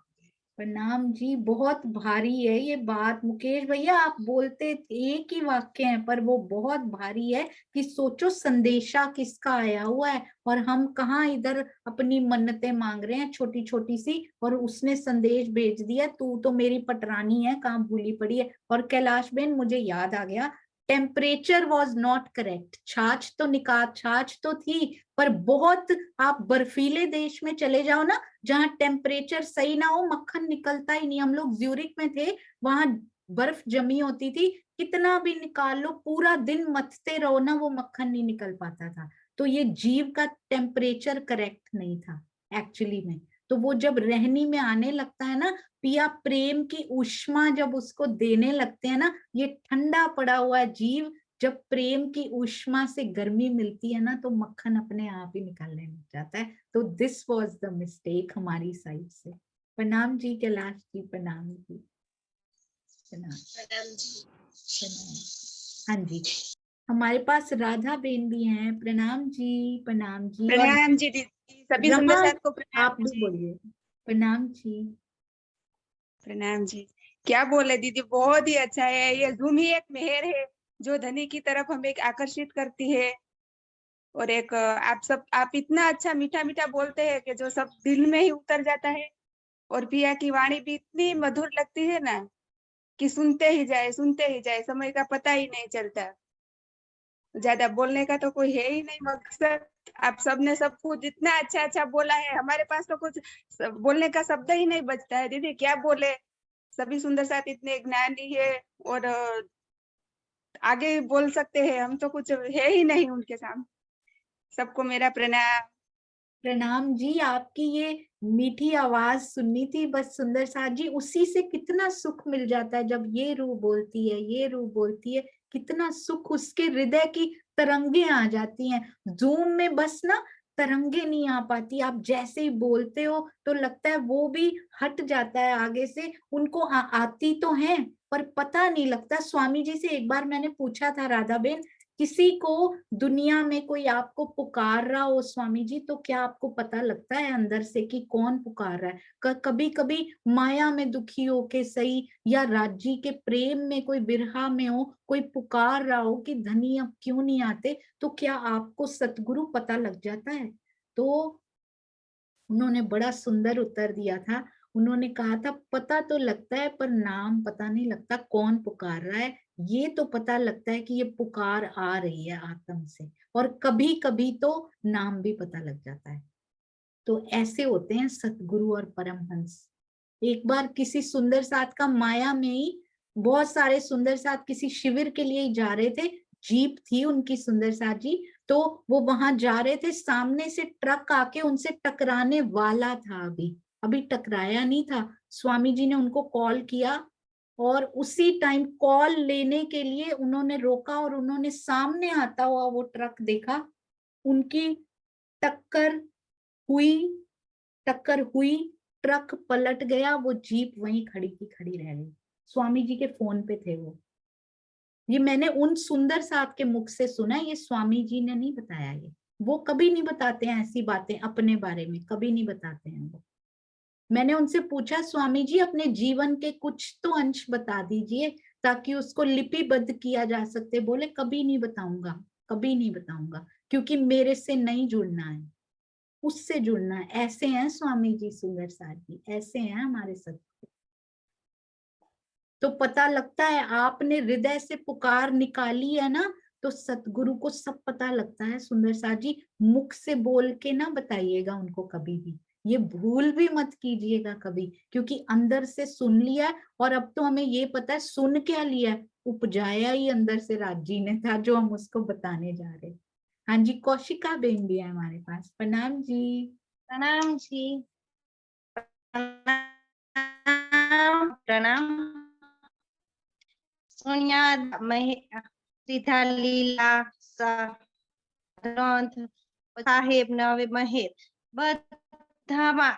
प्रणाम जी, बहुत भारी है ये बात। मुकेश भैया आप बोलते एक ही वाक्य है, पर वो बहुत भारी है कि सोचो संदेशा किसका आया हुआ है, और हम कहाँ इधर अपनी मन्नतें मांग रहे हैं छोटी छोटी सी, और उसने संदेश भेज दिया तू तो मेरी पटरानी है, कहाँ भूली पड़ी है। और कैलाश बेन, मुझे याद आ गया, टेम्परेचर वॉज नॉट करेक्ट। छाछ तो थी, पर बहुत आप बर्फीले देश में चले जाओ ना, जहाँ टेम्परेचर सही ना हो, मक्खन निकलता ही नहीं। हम लोग ज्यूरिक में थे, वहां बर्फ जमी होती थी, कितना भी निकाल लो, पूरा दिन मथते रहो ना, वो मक्खन नहीं निकल पाता था। तो ये जीव का टेम्परेचर करेक्ट नहीं था एक्चुअली में। तो वो जब रहनी में आने लगता है ना, पिया प्रेम की उष्मा जब उसको देने लगते हैं ना, ये ठंडा पड़ा हुआ जीव जब प्रेम की उष्मा से गर्मी मिलती है ना, तो मक्खन अपने आप ही निकलने लग जाता है। तो दिस वाज द मिस्टेक हमारी साइड से। प्रणाम जी कैलाश जी, प्रणाम जी, प्रणाम प्रणाम। हाँ जी, हमारे पास राधा बेन भी हैं। प्रणाम जी, प्रणाम जी। और प्रणाम जी दीदी, सभी सुंदर रमा, साथ को प्रणाम आप भी जी। बोलिए। प्रणाम जी। प्रणाम जी। क्या बोले दीदी, बहुत ही अच्छा है। ये जूम ही एक मेहर है जो धनी की तरफ हमें आकर्षित करती है। और एक आप इतना अच्छा मीठा मीठा बोलते हैं कि जो सब दिल में ही उतर जाता है। और पिया की वाणी भी इतनी मधुर लगती है ना कि सुनते ही जाए, समय का पता ही नहीं चलता। ज्यादा बोलने का तो कोई है ही नहीं मकसद। आप सबने सब कुछ इतना अच्छा अच्छा बोला है, हमारे पास तो कुछ बोलने का शब्द ही नहीं बचता है। दीदी क्या बोले, सभी सुंदर साथ इतने ज्ञानी है और आगे बोल सकते हैं, हम तो कुछ है ही नहीं उनके सामने। सबको मेरा प्रणाम। प्रणाम जी। आपकी ये मीठी आवाज सुननी थी बस सुंदर साथ जी, उसी से कितना सुख मिल जाता है। जब ये रूह बोलती है, ये रूह बोलती है, कितना सुख, उसके हृदय की तरंगे आ जाती हैं। जूम में बस ना तरंगे नहीं आ पाती, आप जैसे ही बोलते हो तो लगता है वो भी हट जाता है आगे से। उनको आती तो है पर पता नहीं लगता। स्वामी जी से एक बार मैंने पूछा था, राधा बेन, किसी को दुनिया में कोई आपको पुकार रहा हो स्वामी जी, तो क्या आपको पता लगता है अंदर से कि कौन पुकार रहा है? कभी कभी माया में दुखी हो के सही, या राज्य के प्रेम में कोई बिरहा में हो, कोई पुकार रहा हो कि धनी अब क्यों नहीं आते, तो क्या आपको सतगुरु पता लग जाता है? तो उन्होंने बड़ा सुंदर उत्तर दिया था। उन्होंने कहा था पता तो लगता है पर नाम पता नहीं लगता, कौन पुकार रहा है। ये तो पता लगता है कि ये पुकार आ रही है आत्म से, और कभी कभी तो नाम भी पता लग जाता है। तो ऐसे होते हैं सतगुरु और परमहंस। एक बार किसी सुंदर साथ का माया में ही, बहुत सारे सुंदर साथ किसी शिविर के लिए जा रहे थे, जीप थी उनकी सुंदर साथ जी, तो वो वहां जा रहे थे, सामने से ट्रक आके उनसे टकराने वाला था। अभी टकराया नहीं था। स्वामी जी ने उनको कॉल किया और उसी टाइम कॉल लेने के लिए उन्होंने रोका और उन्होंने सामने आता हुआ वो ट्रक देखा। उनकी टक्कर हुई, ट्रक पलट गया, वो जीप वहीं खड़ी की खड़ी रह गई। स्वामी जी के फोन पे थे वो। ये मैंने उन सुंदर साथ के मुख से सुना, ये स्वामी जी ने नहीं बताया। ये वो कभी नहीं बताते हैं ऐसी बातें अपने बारे में, कभी नहीं बताते हैं वो। मैंने उनसे पूछा, स्वामी जी अपने जीवन के कुछ तो अंश बता दीजिए ताकि उसको लिपिबद्ध किया जा सके। बोले कभी नहीं बताऊंगा, कभी नहीं बताऊंगा, क्योंकि मेरे से नहीं जुड़ना है, उससे जुड़ना है। ऐसे हैं स्वामी जी सुंदर साथ जी, ऐसे हैं हमारे सतगुरु। तो पता लगता है आपने हृदय से पुकार निकाली है ना, तो सतगुरु को सब पता लगता है। सुंदर साथ जी मुख से बोल के ना बताइएगा उनको कभी भी, ये भूल भी मत कीजिएगा कभी, क्योंकि अंदर से सुन लिया। और अब तो हमें ये पता है सुन क्या लिया, उपजाया ही अंदर से राजी ने था, जो हम उसको बताने जा रहे। हाँ जी, कौशिका बेन भी है हमारे पास। प्रणाम जी। प्रणाम जी। प्रणाम। सोनिया सीधा लीला ગ્રંથ સાહેબ ને હવે મહેર બધામાં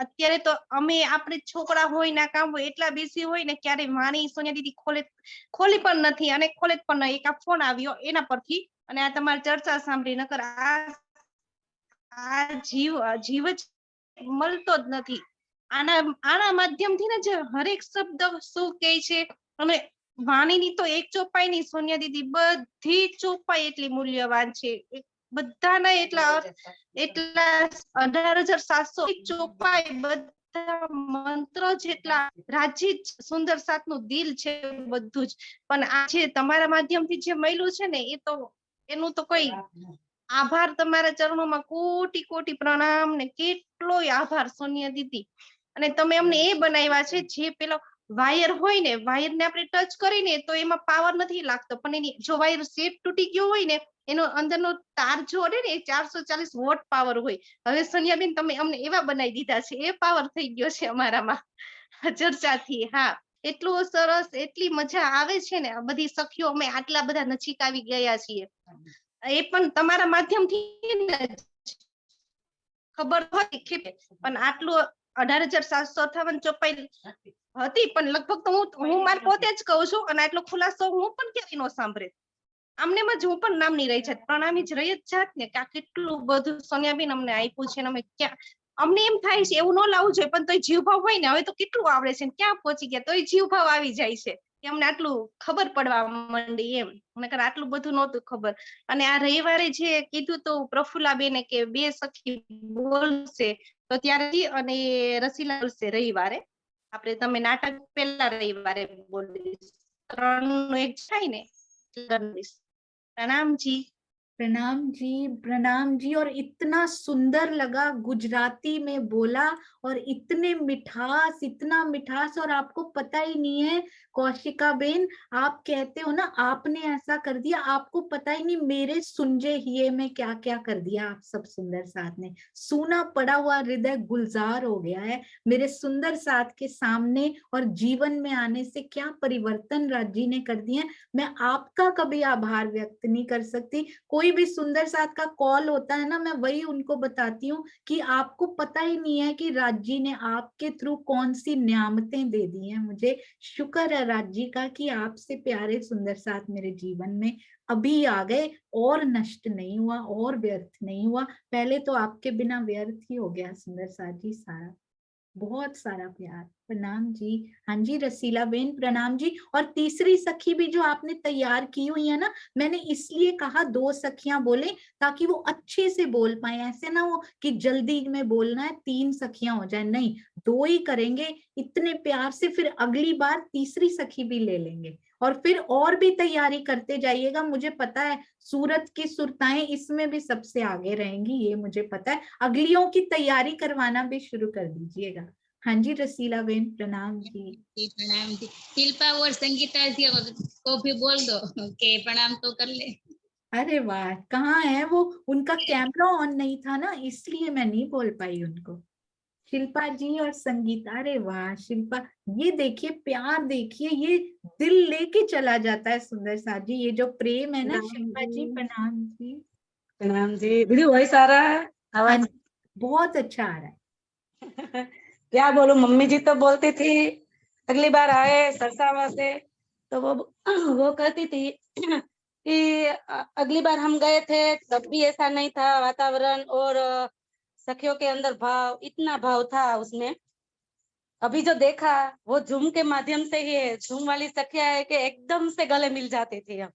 અત્યારે તો અમે આપણે છોકરા હોય ના કામ હોય એટલા બેસી હોય ને ક્યારે વાણી સોનિયા દીદી ખોલી પણ નથી અને ખોલે પણ નહીં. એક આ ફોન આવ્યો એના પરથી અને આ તમારી ચર્ચા સાંભળી, નકર આ જીવ જ મળતો જ નથી. આના માધ્યમથી ને જે હરેક શબ્દ શું કહે છે, અને વાણીની તો એક ચોપાઈ નહીં સોનિયા દીદી, બધી ચોપાઈ એટલી મૂલ્યવાન છે. બધાના એટલા 18,700 ચોપાઈ, બધા મંત્ર જેટલા રાજી સુંદર સાતનું દિલ છે બધું જ. પણ આ જે તમારા માધ્યમથી જે મળ્યું છે ને, એ તો એનું તો કોઈ આભાર. તમારા ચરણોમાં કોટી કોટી પ્રણામ ને કેટલોય આભાર સોનિયા દીદી. અને તમે અમને એ બનાવ્યા છે, જે પેલો વાયર હોય ને, વાયર ને આપણે ટચ કરીને તો એમાં પાવર નથી લાગતો, પણ એની જો વાયર સેટ તૂટી ગયો હોય ને, એનો અંદરનો તાર જોડે ને 440 વોટ પાવર હોય. હવે સોનિયાબેન તમે અમને એવા બનાવી દીધા છે, એ પાવર થઈ ગયો છે અમારામાં ચર્ચાથી. હા, એટલું સરસ, એટલી મજા આવે છે ને. બધી સખીઓ અમે આટલા બધા નજીક આવી ગયા છીએ, એ પણ તમારા માધ્યમથી ખબર હોય કે પણ આટલું 18,758 ચોપાઈ હતી, પણ લગભગ તો હું માર પોતે જ કહું છું, અને આટલો ખુલાસો હું પણ ક્યાંય નો સાંભળે. આમને જ હું પણ નામ નહીં રહી જાત, પ્રણામી જ રહી જ જાત ને, કે આ કેટલું બધું સોનિયાબેન અમને આપ્યું છે. અમે ક્યાં, અમને એમ થાય છે એવું ન લાવવું જોઈએ, પણ તોય જીવભાવ હોય ને, હવે તો કેટલું આવડે છે, ક્યાં પહોંચી ગયા તોય જીવભાવ આવી જાય છે. કે અમને આટલું ખબર પડવા માંડી એમ, નકર આટલું બધું નહોતું ખબર. અને આ રવિવારે જે કીધું તો પ્રફુલ્લાબેને કે 2 સખી બોલશે, તો ત્યારે અને રસીલા બોલશે રવિવારે. આપણે તમે નાટક પહેલા રવિવારે બોલીશ, 3 નું એક થાય ને प्रणाम जी। प्रणाम जी, प्रणाम जी। और इतना सुंदर लगा, गुजराती में बोला और इतने मिठास, इतना मिठास। और आपको पता ही नहीं है कौशिका बेन, आप कहते हो ना आपने ऐसा कर दिया, आपको पता ही नहीं मेरे सुनजे हिये में क्या क्या कर दिया आप सब सुंदर साथ ने। सूना पड़ा हुआ हृदय गुलजार हो गया है मेरे सुंदर साथ के सामने, और जीवन में आने से क्या परिवर्तन राज जी ने कर दिए। मैं आपका कभी आभार व्यक्त नहीं कर सकती। कोई भी सुंदर साथ का कॉल होता है ना, मैं वही उनको बताती हूँ कि आपको पता ही नहीं है कि राज जी ने आपके थ्रू कौन सी नियामतें दे दी हैं मुझे। शुक्र है राज जी का कि आपसे प्यारे सुंदर साथ मेरे जीवन में अभी आ गए, और नष्ट नहीं हुआ और व्यर्थ नहीं हुआ। पहले तो आपके बिना व्यर्थ ही हो गया सुंदर साथ जी सारा। बहुत सारा प्यार। प्रणाम जी। हाँ जी रसीला बेन प्रणाम जी। और तीसरी सखी भी जो आपने तैयार की हुई है ना, मैंने इसलिए कहा 2 सखियां बोले ताकि वो अच्छे से बोल पाए। ऐसे ना हो कि जल्दी में बोलना है 3 सखियां हो जाए, नहीं 2 ही करेंगे इतने प्यार से। फिर अगली बार तीसरी सखी भी ले लेंगे, और फिर और भी तैयारी करते जाइएगा। मुझे पता है सूरत की सुरताएं इसमें भी सबसे आगे रहेंगी, ये मुझे पता है। अगलियों की तैयारी करवाना भी शुरू कर दीजिएगा। हाँ जी रसीला बेन प्रणाम जी। प्रणाम जी। शिल्पा और संगीता जी को भी बोल दो कि प्रणाम तो कर ले। अरे वाह, कहाँ है वो, उनका कैमरा ऑन नहीं था ना, इसलिए मैं नहीं बोल पाई उनको। शिल्पा जी और संगीता, अरे वाह शिल्पा, ये देखिए प्यार, देखिए ये दिल लेके चला जाता है सुंदर साथ जी, ये जो प्रेम है ना। शिल्पा जी प्रणाम जी। प्रणाम जी। दीदी वॉइस आ रहा है, आवाज? बहुत अच्छा आ रहा है। क्या बोलूं, मम्मी जी तो बोलती थी अगली बार आए सरसावा से तो वो कहती थी कि अगली बार हम गए थे तब भी ऐसा नहीं था वातावरण, और सखियों के अंदर भाव, इतना भाव था उसमें। अभी जो देखा वो जूम के माध्यम से ही है। जूम वाली सखियां है कि एकदम से गले मिल जाती थी हम,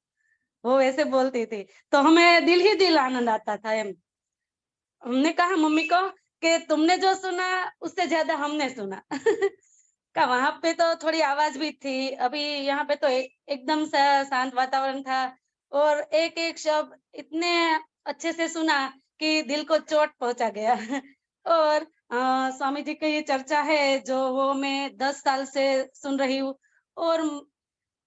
वो वैसे बोलती थी तो हमें दिल ही दिल आनंद आता था। हमने कहा मम्मी को कि तुमने जो सुना उससे ज्यादा हमने सुना का वहां पे तो थोड़ी आवाज भी थी, अभी यहाँ पे तो एकदम शांत वातावरण था, और एक एक शब्द इतने अच्छे से सुना कि दिल को चोट पहुंचा गया और स्वामी जी की ये चर्चा है जो वो मैं 10 साल से सुन रही हूँ, और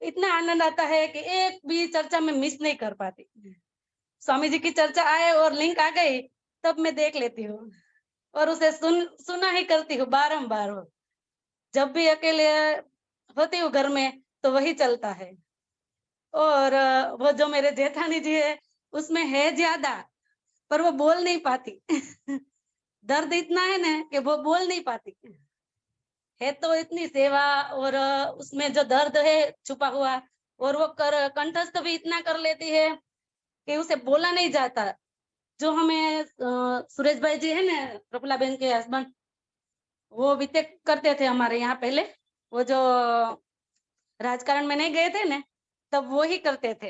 इतना आनंद आता है कि एक भी चर्चा में मिस नहीं कर पाती। स्वामी जी की चर्चा आए और लिंक आ गई तब मैं देख लेती हूँ, और उसे सुना ही करती हूँ बारंबार। जब भी अकेले होती हूँ घर में तो वही चलता है। और वो जो मेरे जेठानी जी है उसमें है ज्यादा, पर वो बोल नहीं पाती दर्द इतना है ना कि वो बोल नहीं पाती है, तो इतनी सेवा और उसमें जो दर्द है छुपा हुआ, और वो कंठस्थ भी इतना कर लेती है कि उसे बोला नहीं जाता। जो हमें सुरेश भाई जी है ना, प्रफुल्ला बेन के हस्बैंड, वो बीटेक करते थे हमारे यहाँ पहले, वो जो राजकारण में नहीं गए थे ना तब वो ही करते थे।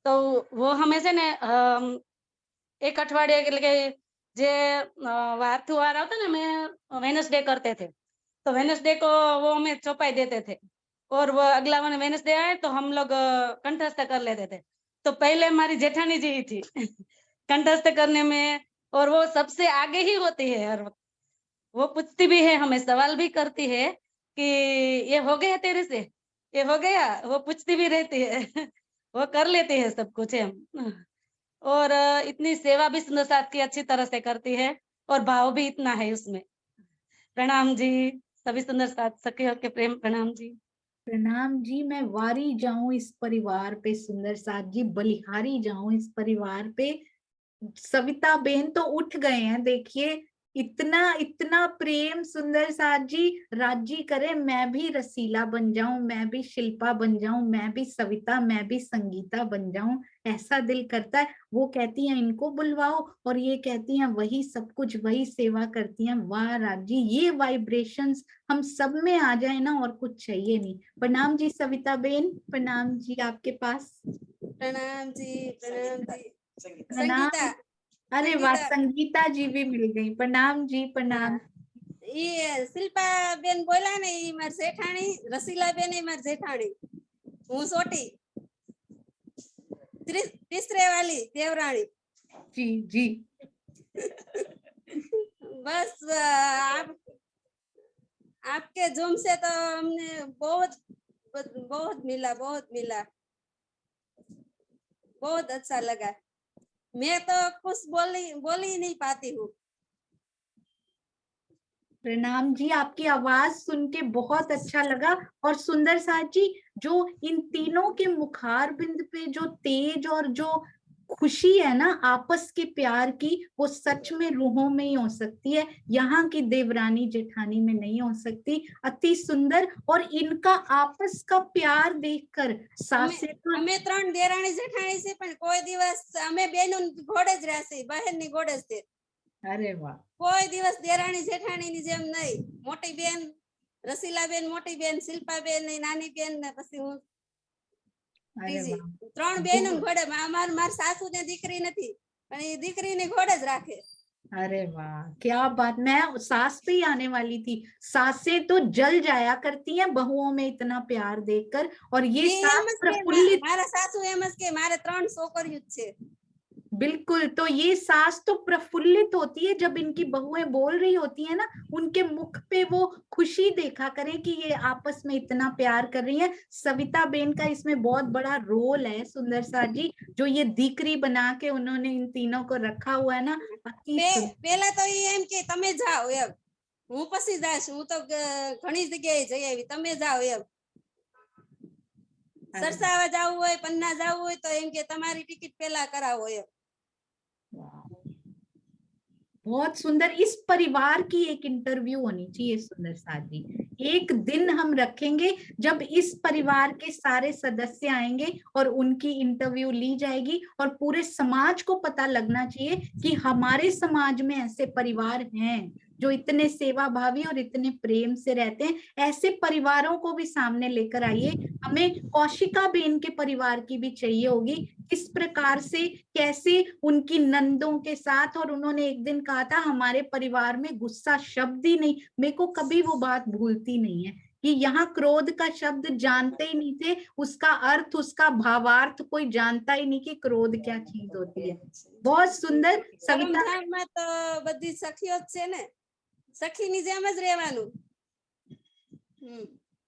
तो वो हमें से ने एक अठवाडिये के जे वार त्योहार होता ना, मैं वेनसडे करते थे, तो वेनसडे को वो हमें चौपाई देते थे, और वो अगला वेनसडे आए तो हम लोग कंठस्थ कर लेते थे। तो पहले हमारी जेठानी जी ही थी कंठस्थ करने में, और वो सबसे आगे ही होती है हर वक्त। वो पूछती भी है, हमें सवाल भी करती है कि ये हो गया तेरे से, ये हो गया, वो पूछती भी रहती है वो कर लेती है सब कुछ है। और इतनी सेवा भी सुंदर साथ की अच्छी तरह से करती है, और भाव भी इतना है उसमें। प्रणाम जी सभी सुंदर साथ सखियों के प्रेम प्रणाम जी। प्रणाम जी। मैं वारी जाऊं इस परिवार पे सुंदर साथ जी, बलिहारी जाऊं इस परिवार पे। सविता बेन तो उठ गए हैं देखिए, इतना इतना प्रेम सुंदर साथ जी। राज जी करे मैं भी रसीला बन जाऊं, मैं भी शिल्पा बन जाऊं, मैं भी सविता, मैं भी संगीता बन जाऊं, ऐसा दिल करता है। वो कहती हैं इनको बुलवाओ और ये कहती हैं वही सब कुछ, वही सेवा करती हैं। वाह राज जी, ये वाइब्रेशंस हम सब में आ जाए ना और कुछ चाहिए नहीं। प्रणाम जी सविता बेन, प्रणाम जी आपके पास। प्रणाम जी, प्रणाम जी। प्रणाम। संगीता, अरे वाह, संगीता। संगीता जी भी मिल गई। प्रणाम जी, प्रणाम। ये शिल्पा बेन बोला ने ई मार जेठाणी, रसीला बेन ई मार जेठाणी, हूँ छोटी, तीसरे वाली देवरानी। जी जी। बस आपके जूम से तो हमने बहुत बहुत मिला, बहुत मिला, बहुत अच्छा लगा। मैं तो कुछ बोल ही नहीं पाती हूँ। प्रणाम जी, आपकी आवाज सुन के बहुत अच्छा लगा। और सुंदर साथ जी, जो इन तीनों के मुखार बिंद पे जो तेज और जो खुशी है ना आपस के प्यार की, वो सच में रूहों में ही हो सकती है, यहाँ की देवरानी जेठानी में नहीं हो सकती। अति सुंदर। और इनका आपस का प्यार देखकर सासे અમે ત્રણ દેરાણી જેઠાણી છે પણ કોઈ દિવસ અમે બેનો ઘોડે જ રહેશે, બહેન ની ઘોડે જ છે। अरे वाह। કોઈ દિવસ દેરાણી જેઠાણી ની જેમ નહીં। મોટી બેન રસીલા બેન, મોટી બેન શિલ્પા બેન, નાની બેન ને પછી હું ત્રીજી, ત્રણ બહેનો ઘોડે। માર સાસુ ને દીકરી નથી પણ એ દીકરી ને ઘોડે જ राखे। अरे वाह, क्या बात। मैं सास पे ही आने वाली थी। सासें तो जल जाया करती हैं बहुओं में इतना प्यार देखकर। और ये सास प्रफुल्लित, मारा सासू एम ज के मारे 3 छोकरियों छे। बिल्कुल। तो ये सास तो प्रफुल्लित होती है जब इनकी बहुएं बोल रही होती है ना, उनके मुख पे वो खुशी देखा करें कि ये आपस में इतना प्यार कर रही है। सविता बेन का इसमें बहुत बड़ा रोल है सुंदर साथ जी, जो ये दीकरी बना के उन्होंने इन तीनों को रखा हुआ है ना। पहला तो एम के तमे जाओ एम, हूँ पसी जाश, हूँ तो घणी जग्याए जई आवी, तमे जाओ एम। सरसावा जाऊ होय, पन्ना जाऊ होय तो एम के तमारी टिकट पहला करावो एम। बहुत सुंदर। इस परिवार की एक इंटरव्यू होनी चाहिए सुंदर साथ जी। एक दिन हम रखेंगे जब इस परिवार के सारे सदस्य आएंगे और उनकी इंटरव्यू ली जाएगी और पूरे समाज को पता लगना चाहिए कि हमारे समाज में ऐसे परिवार हैं जो इतने सेवा भावी और इतने प्रेम से रहते हैं। ऐसे परिवारों को भी सामने लेकर आइए। हमें कौशिका बेन के परिवार की भी चाहिए होगी, किस प्रकार से कैसे उनकी नंदों के साथ। और उन्होंने एक दिन कहा था हमारे परिवार में गुस्सा शब्द ही नहीं। मेरे को कभी वो बात भूलती नहीं है कि यहाँ क्रोध का शब्द जानते ही नहीं थे, उसका अर्थ, उसका भावार्थ कोई जानता ही नहीं कि क्रोध क्या चीज होती है। बहुत सुंदर। सविता में तो बधी सखियों छे ने, सखी ની જેમ જ રહેવાનું।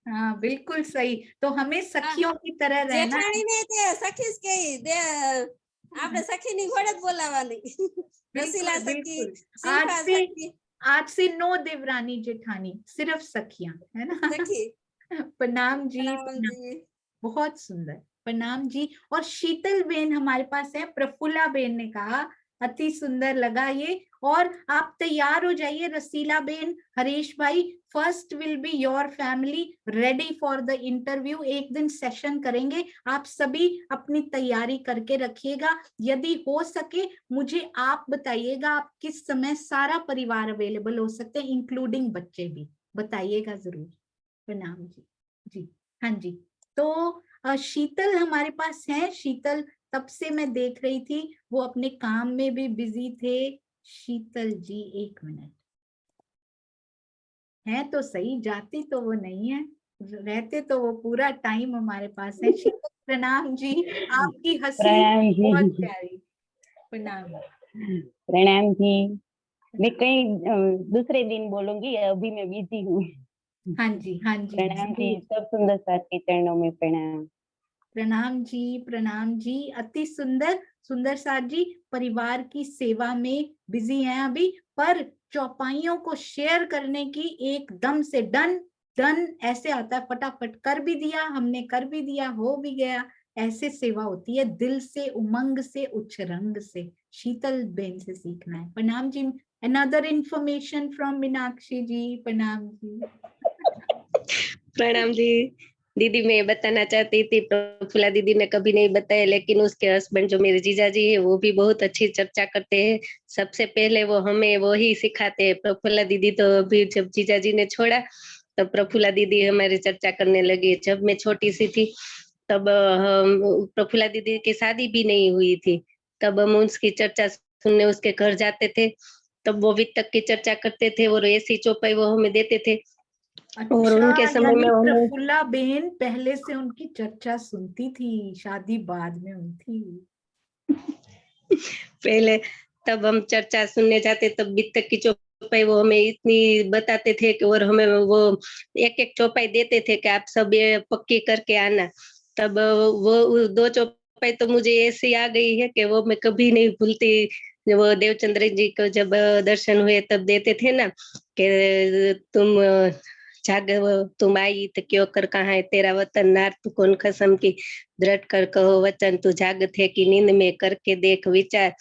हाँ बिल्कुल सही। तो हमें सखियों की तरह रहना है। जेठाणी ने ते सखी જ कही दे, આપણે સખી ની ઘોડે જ બોલાવાની। રસીલા સખી, શિલ્પા સખી। आज से नो देवरानी जेठानी, सिर्फ सखियां, है ना। सखी। प्रणाम जी, प्रणाम जी। बहुत सुंदर। प्रणाम जी। और शीतल बेन हमारे पास है। प्रफुल्ला बेन ने कहा अति सुंदर लगा ये। और आप तैयार हो जाइए रसीला बेन, हरीश भाई। First will be your family ready for the interview. एक दिन सेशन करेंगे, आप सभी अपनी तैयारी करके रखिएगा। यदि हो सके मुझे आप बताइएगा आप किस समय सारा परिवार अवेलेबल हो सकते हैं, इंक्लूडिंग बच्चे भी बताइएगा जरूर। प्रणाम जी। जी हाँ जी। तो शीतल हमारे पास है। शीतल तब से मैं देख रही थी, वो अपने काम में भी बिजी थे। शीतल जी एक मिनट, है तो सही, जाती तो वो नहीं है, रहते तो वो पूरा टाइम हमारे पास है। शीतल प्रणाम जी, आपकी हंसी प्रणाम जी। बहुत प्यारी। प्रणाम। प्रणाम जी। मैं कहीं दूसरे दिन बोलूंगी, अभी मैं बिजी हूँ। हाँ जी हाँ जी। प्रणाम जी, सब सुंदर साथ के चरणों में प्रणाम। प्रणाम जी, प्रणाम जी। अति सुंदर। सुंदर साथ जी परिवार की सेवा में बिजी हैं अभी, पर चौपाइयों को शेयर करने की एकदम से डन डन ऐसे आता है, फटाफट कर भी दिया हमने, कर भी दिया, हो भी गया। ऐसे सेवा होती है, दिल से, उमंग से, उच्च रंग से। शीतल बेन से सीखना है। प्रणाम जी Another information from Meenakshi ji. Pranam ji. प्रणाम जी। दीदी मैं बताना चाहती थी, प्रफुल्ला दीदी ने कभी नहीं बताया, लेकिन उसके हस्बैंड जो मेरे जीजा जी है वो भी बहुत अच्छी चर्चा करते हैं। सबसे पहले वो हमें वो ही सिखाते हैं। प्रफुल्ला दीदी तो अभी जब जीजा जी ने छोड़ा तब प्रफुल्ला दीदी हमारी चर्चा करने लगी। जब मैं छोटी सी थी तब प्रफुल्ला दीदी की शादी भी नहीं हुई थी, तब हम उसकी चर्चा सुनने उसके घर जाते थे। तब वो वित्तक की चर्चा करते थे और ऐसी चौपाई वो हमें देते थे। और अच्छा, उनके समय यानी में हमें प्रफुल्ला बेन पहले से उनकी चर्चा सुनती थी, शादी बाद में हुई थी। पहले तब हम चर्चा सुनने जाते तब वित्तक की चौपाई वो हमें इतनी बताते थे कि, और हमें वो एक एक चौपाई देते थे कि आप सब ये पक्की करके आना। तब वो 2 चौपाई तो मुझे ऐसी आ गई है कि वो मैं कभी नहीं भूलती। वो देवचंद्र जी को जब दर्शन हुए तब देते थे ना कि तुम जाग तुम आई तो क्यों कर कहाँ है तेरा वतन, नार तू कौन कसम की, दृढ़ कर कहो वचन, तू जाग थे कि नींद में करके देख विचार,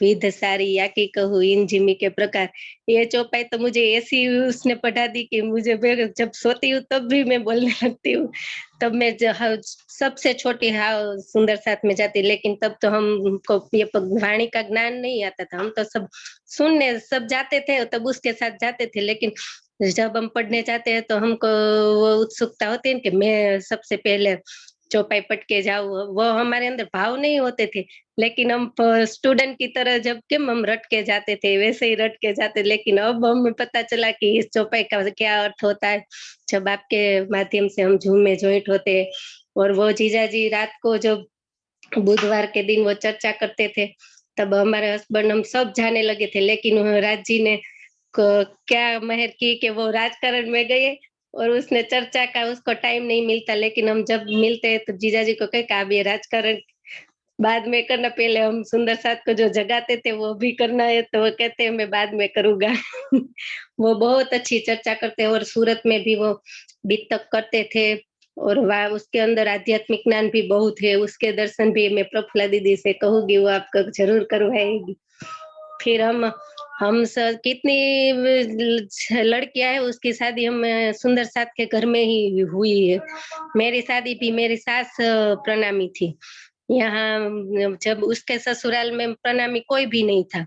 विध सारी या की कहूँ इन जिमी के प्रकार। ये चौपाई तो मुझे ऐसी उसने पढ़ा दी कि मुझे जब सोती हूँ तब भी मैं बोलने लगती हूँ। तब मैं सबसे छोटी सुंदर साथ में जाती, लेकिन तब तो हमको ये वाणी का ज्ञान नहीं आता था। हम तो सब सुनने सब जाते थे, तब उसके साथ जाते थे। लेकिन जब हम पढ़ने जाते हैं तो हमको वो उत्सुकता होती है कि मैं सबसे पहले चौपाई पढ़ के जाऊं। वो हमारे अंदर भाव नहीं होते थे, लेकिन हम स्टूडेंट की तरह जब के हम रट के जाते थे वैसे ही रट के जाते। लेकिन अब हमें पता चला कि इस चौपाई का क्या अर्थ होता है, जब आपके माध्यम से हम झूम में ज्वाइंट होते हैं। और वो जीजा जी रात को जब बुधवार के दिन वो चर्चा करते थे तब हमारे हस्बैंड हम सब जाने लगे थे, लेकिन राज जी ने क्या मेहर की कि वो राजकारण में गए और उसने चर्चा का उसको टाइम नहीं मिलता। लेकिन हम जब मिलते हैं तो जीजा जी को कहे कि अब ये राजकारण बाद में करना, पहले हम सुंदर साथ को जो जगाते थे वो भी करना है। तो वो कहते हैं मैं बाद में करूंगा। वो बहुत अच्छी चर्चा करते हैं और सूरत में भी वो वित्तक करते थे और वह उसके अंदर आध्यात्मिक ज्ञान भी बहुत है। उसके दर्शन भी मैं प्रफुल्ला दीदी से कहूंगी, वो आपको जरूर करवाएगी। फिर हम सब कितनी लड़कियां है उसकी शादी हम सुंदर साथ के घर में ही हुई है। मेरी शादी भी मेरी सास प्रणामी थी। यहाँ जब उसके ससुराल में प्रणामी कोई भी नहीं था,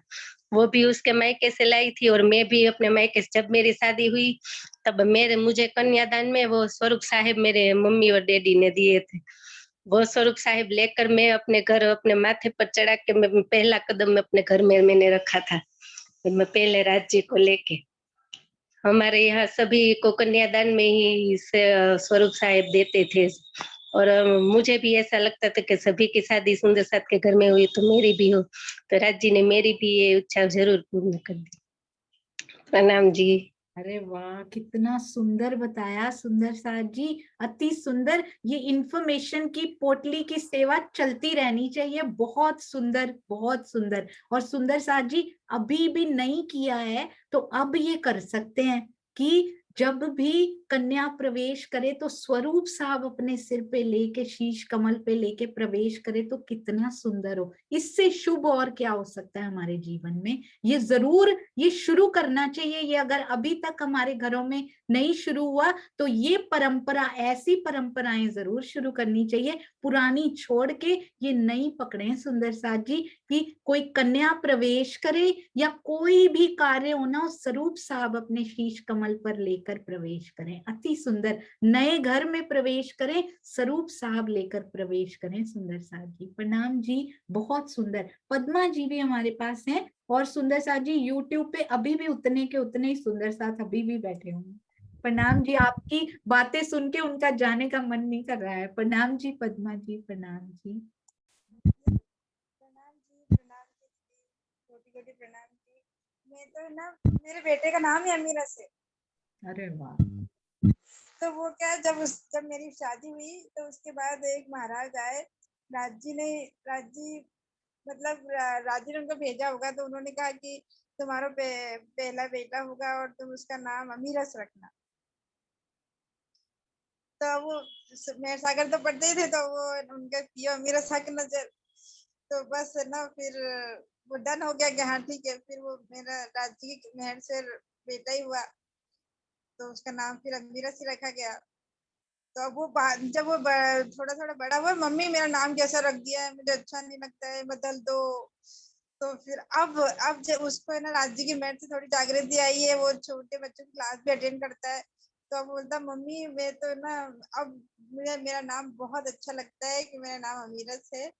वो भी उसके मायके से लाई थी और मैं भी अपने मायके से। जब मेरी शादी हुई तब मुझे कन्यादान में वो स्वरूप साहिब मेरे मम्मी और डैडी ने दिए थे। वो स्वरूप साहिब लेकर मैं अपने घर अपने माथे पर चढ़ा के मैं पहला कदम अपने घर में मैंने रखा था। मैं पहले राज्य को लेके, हमारे यहाँ सभी को कन्यादान में ही स्वरूप साहिब देते थे। और मुझे भी ऐसा लगता था कि सभी की शादी सुंदर साथ के घर में हुई तो मेरी भी हो। तो राज जी ने मेरी भी ये इच्छा जरूर पूर्ण कर दी। प्रणाम जी। अरे वाह, कितना सुंदर बताया सुंदर साथ जी, अति सुंदर। ये इंफॉर्मेशन की पोटली की सेवा चलती रहनी चाहिए। बहुत सुंदर, बहुत सुंदर। और सुंदर साथ जी अभी भी नहीं किया है तो अब ये कर सकते हैं कि जब भी कन्या प्रवेश करे तो स्वरूप साहब अपने सिर पे लेके, शीश कमल पे लेके प्रवेश करे तो कितना सुंदर हो। इससे शुभ और क्या हो सकता है हमारे जीवन में। ये जरूर ये शुरू करना चाहिए। ये अगर अभी तक हमारे घरों में नहीं शुरू हुआ तो ये परंपरा, ऐसी परंपराएं जरूर शुरू करनी चाहिए। पुरानी छोड़ के ये नई पकड़े सुंदर साथ जी, कि कोई कन्या प्रवेश करे या कोई भी कार्य होना, स्वरूप साहब अपने शीश कमल पर लेकर प्रवेश करें। अति सुंदर। नए घर में प्रवेश करें, स्वरूप साहब लेकर प्रवेश करें। सुंदर साथ जी प्रणाम जी, बहुत सुंदर। पद्मा जी भी हमारे पास हैं और सुंदर साथ जी यूट्यूब पे अभी भी उतने के उतने ही सुंदर साथ अभी भी बैठे हुए। प्रणाम जी, आपकी बातें सुन के उनका जाने का मन नहीं कर रहा है। प्रणाम जी पद्मा जी, प्रणाम जी। कोटि प्रणाम जी। मैं तो ना, मेरे बेटे का नाम है अमीरस है। अरे वाह। तो वो क्या, जब मेरी शादी हुई तो उसके बाद एक महाराज आए, राजी ने उनको भेजा होगा, तो उन्होंने कहा कि तुम्हारा पहला बेटा होगा और तुम उसका नाम अमीरस रखना। तो वो मेहर सागर तो पढ़ते ही थे, तो वो उनका पियो अमीरस हक नजर। तो बस ना, फिर वो डन हो गया कि हाँ ठीक है। फिर वो मेरा राज्य की मेहर से बेटा ही हुआ, तो उसका नाम फिर अमीरस ही रखा गया। तो अब वो जब वो थोड़ा थोड़ा बड़ा हुआ, मम्मी मेरा नाम कैसा रख दिया है, मुझे अच्छा नहीं लगता है, बदल दो। तो फिर अब जब उसको है ना राज्य की मेहर से थोड़ी जागृति आई है, वो छोटे बच्चों की क्लास भी अटेंड करता है, तो अब बोलता मम्मी मैं तो ना अब मुझे मेरा नाम बहुत अच्छा लगता है कि मेरा नाम अमीरस है।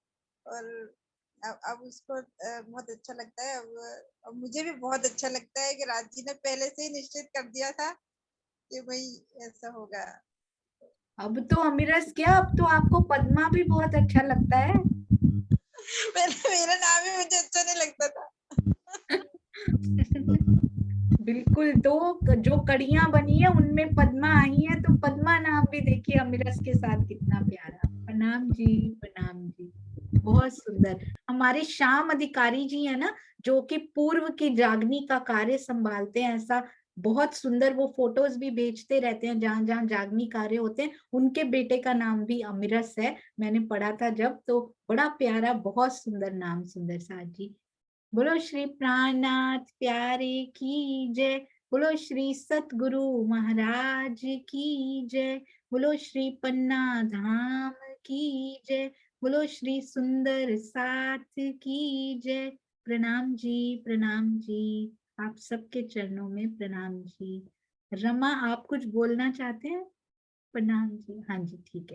और अब उसको बहुत अच्छा लगता है। अब मुझे भी बहुत अच्छा लगता है कि राज्य ने पहले से ही निश्चित कर दिया था कि भाई ऐसा होगा। अब तो अमीरस क्या, अब तो आपको पद्मा भी बहुत अच्छा लगता है। पहले मेरा नाम ही मुझे अच्छा नहीं लगता था। बिल्कुल, तो जो कड़ियां बनी है उनमें पद्मा आई है, तो पद्मा नाम भी देखिए अमीरस के साथ कितना प्यारा। प्रणाम जी, प्रणाम जी, बहुत सुंदर। हमारे श्याम अधिकारी जी है ना, जो कि पूर्व की जागनी का कार्य संभालते हैं, ऐसा बहुत सुंदर वो फोटोज भी बेचते रहते हैं जहां जहां जागनी कार्य होते हैं। उनके बेटे का नाम भी अमीरस है, मैंने पढ़ा था जब, तो बड़ा प्यारा, बहुत सुंदर नाम सुंदर साथ जी। बोलो श्री प्राणनाथ प्यारे की जय, बोलो श्री सतगुरु महाराज की जय, बोलो श्री पन्ना धाम की जय, बोलो श्री सुंदर साथ की जय। प्रणाम जी, प्रणाम जी, आप सबके चरणों में प्रणाम जी। रमा, आप कुछ बोलना चाहते हैं? प्रणाम जी, हाँ जी, ठीक है।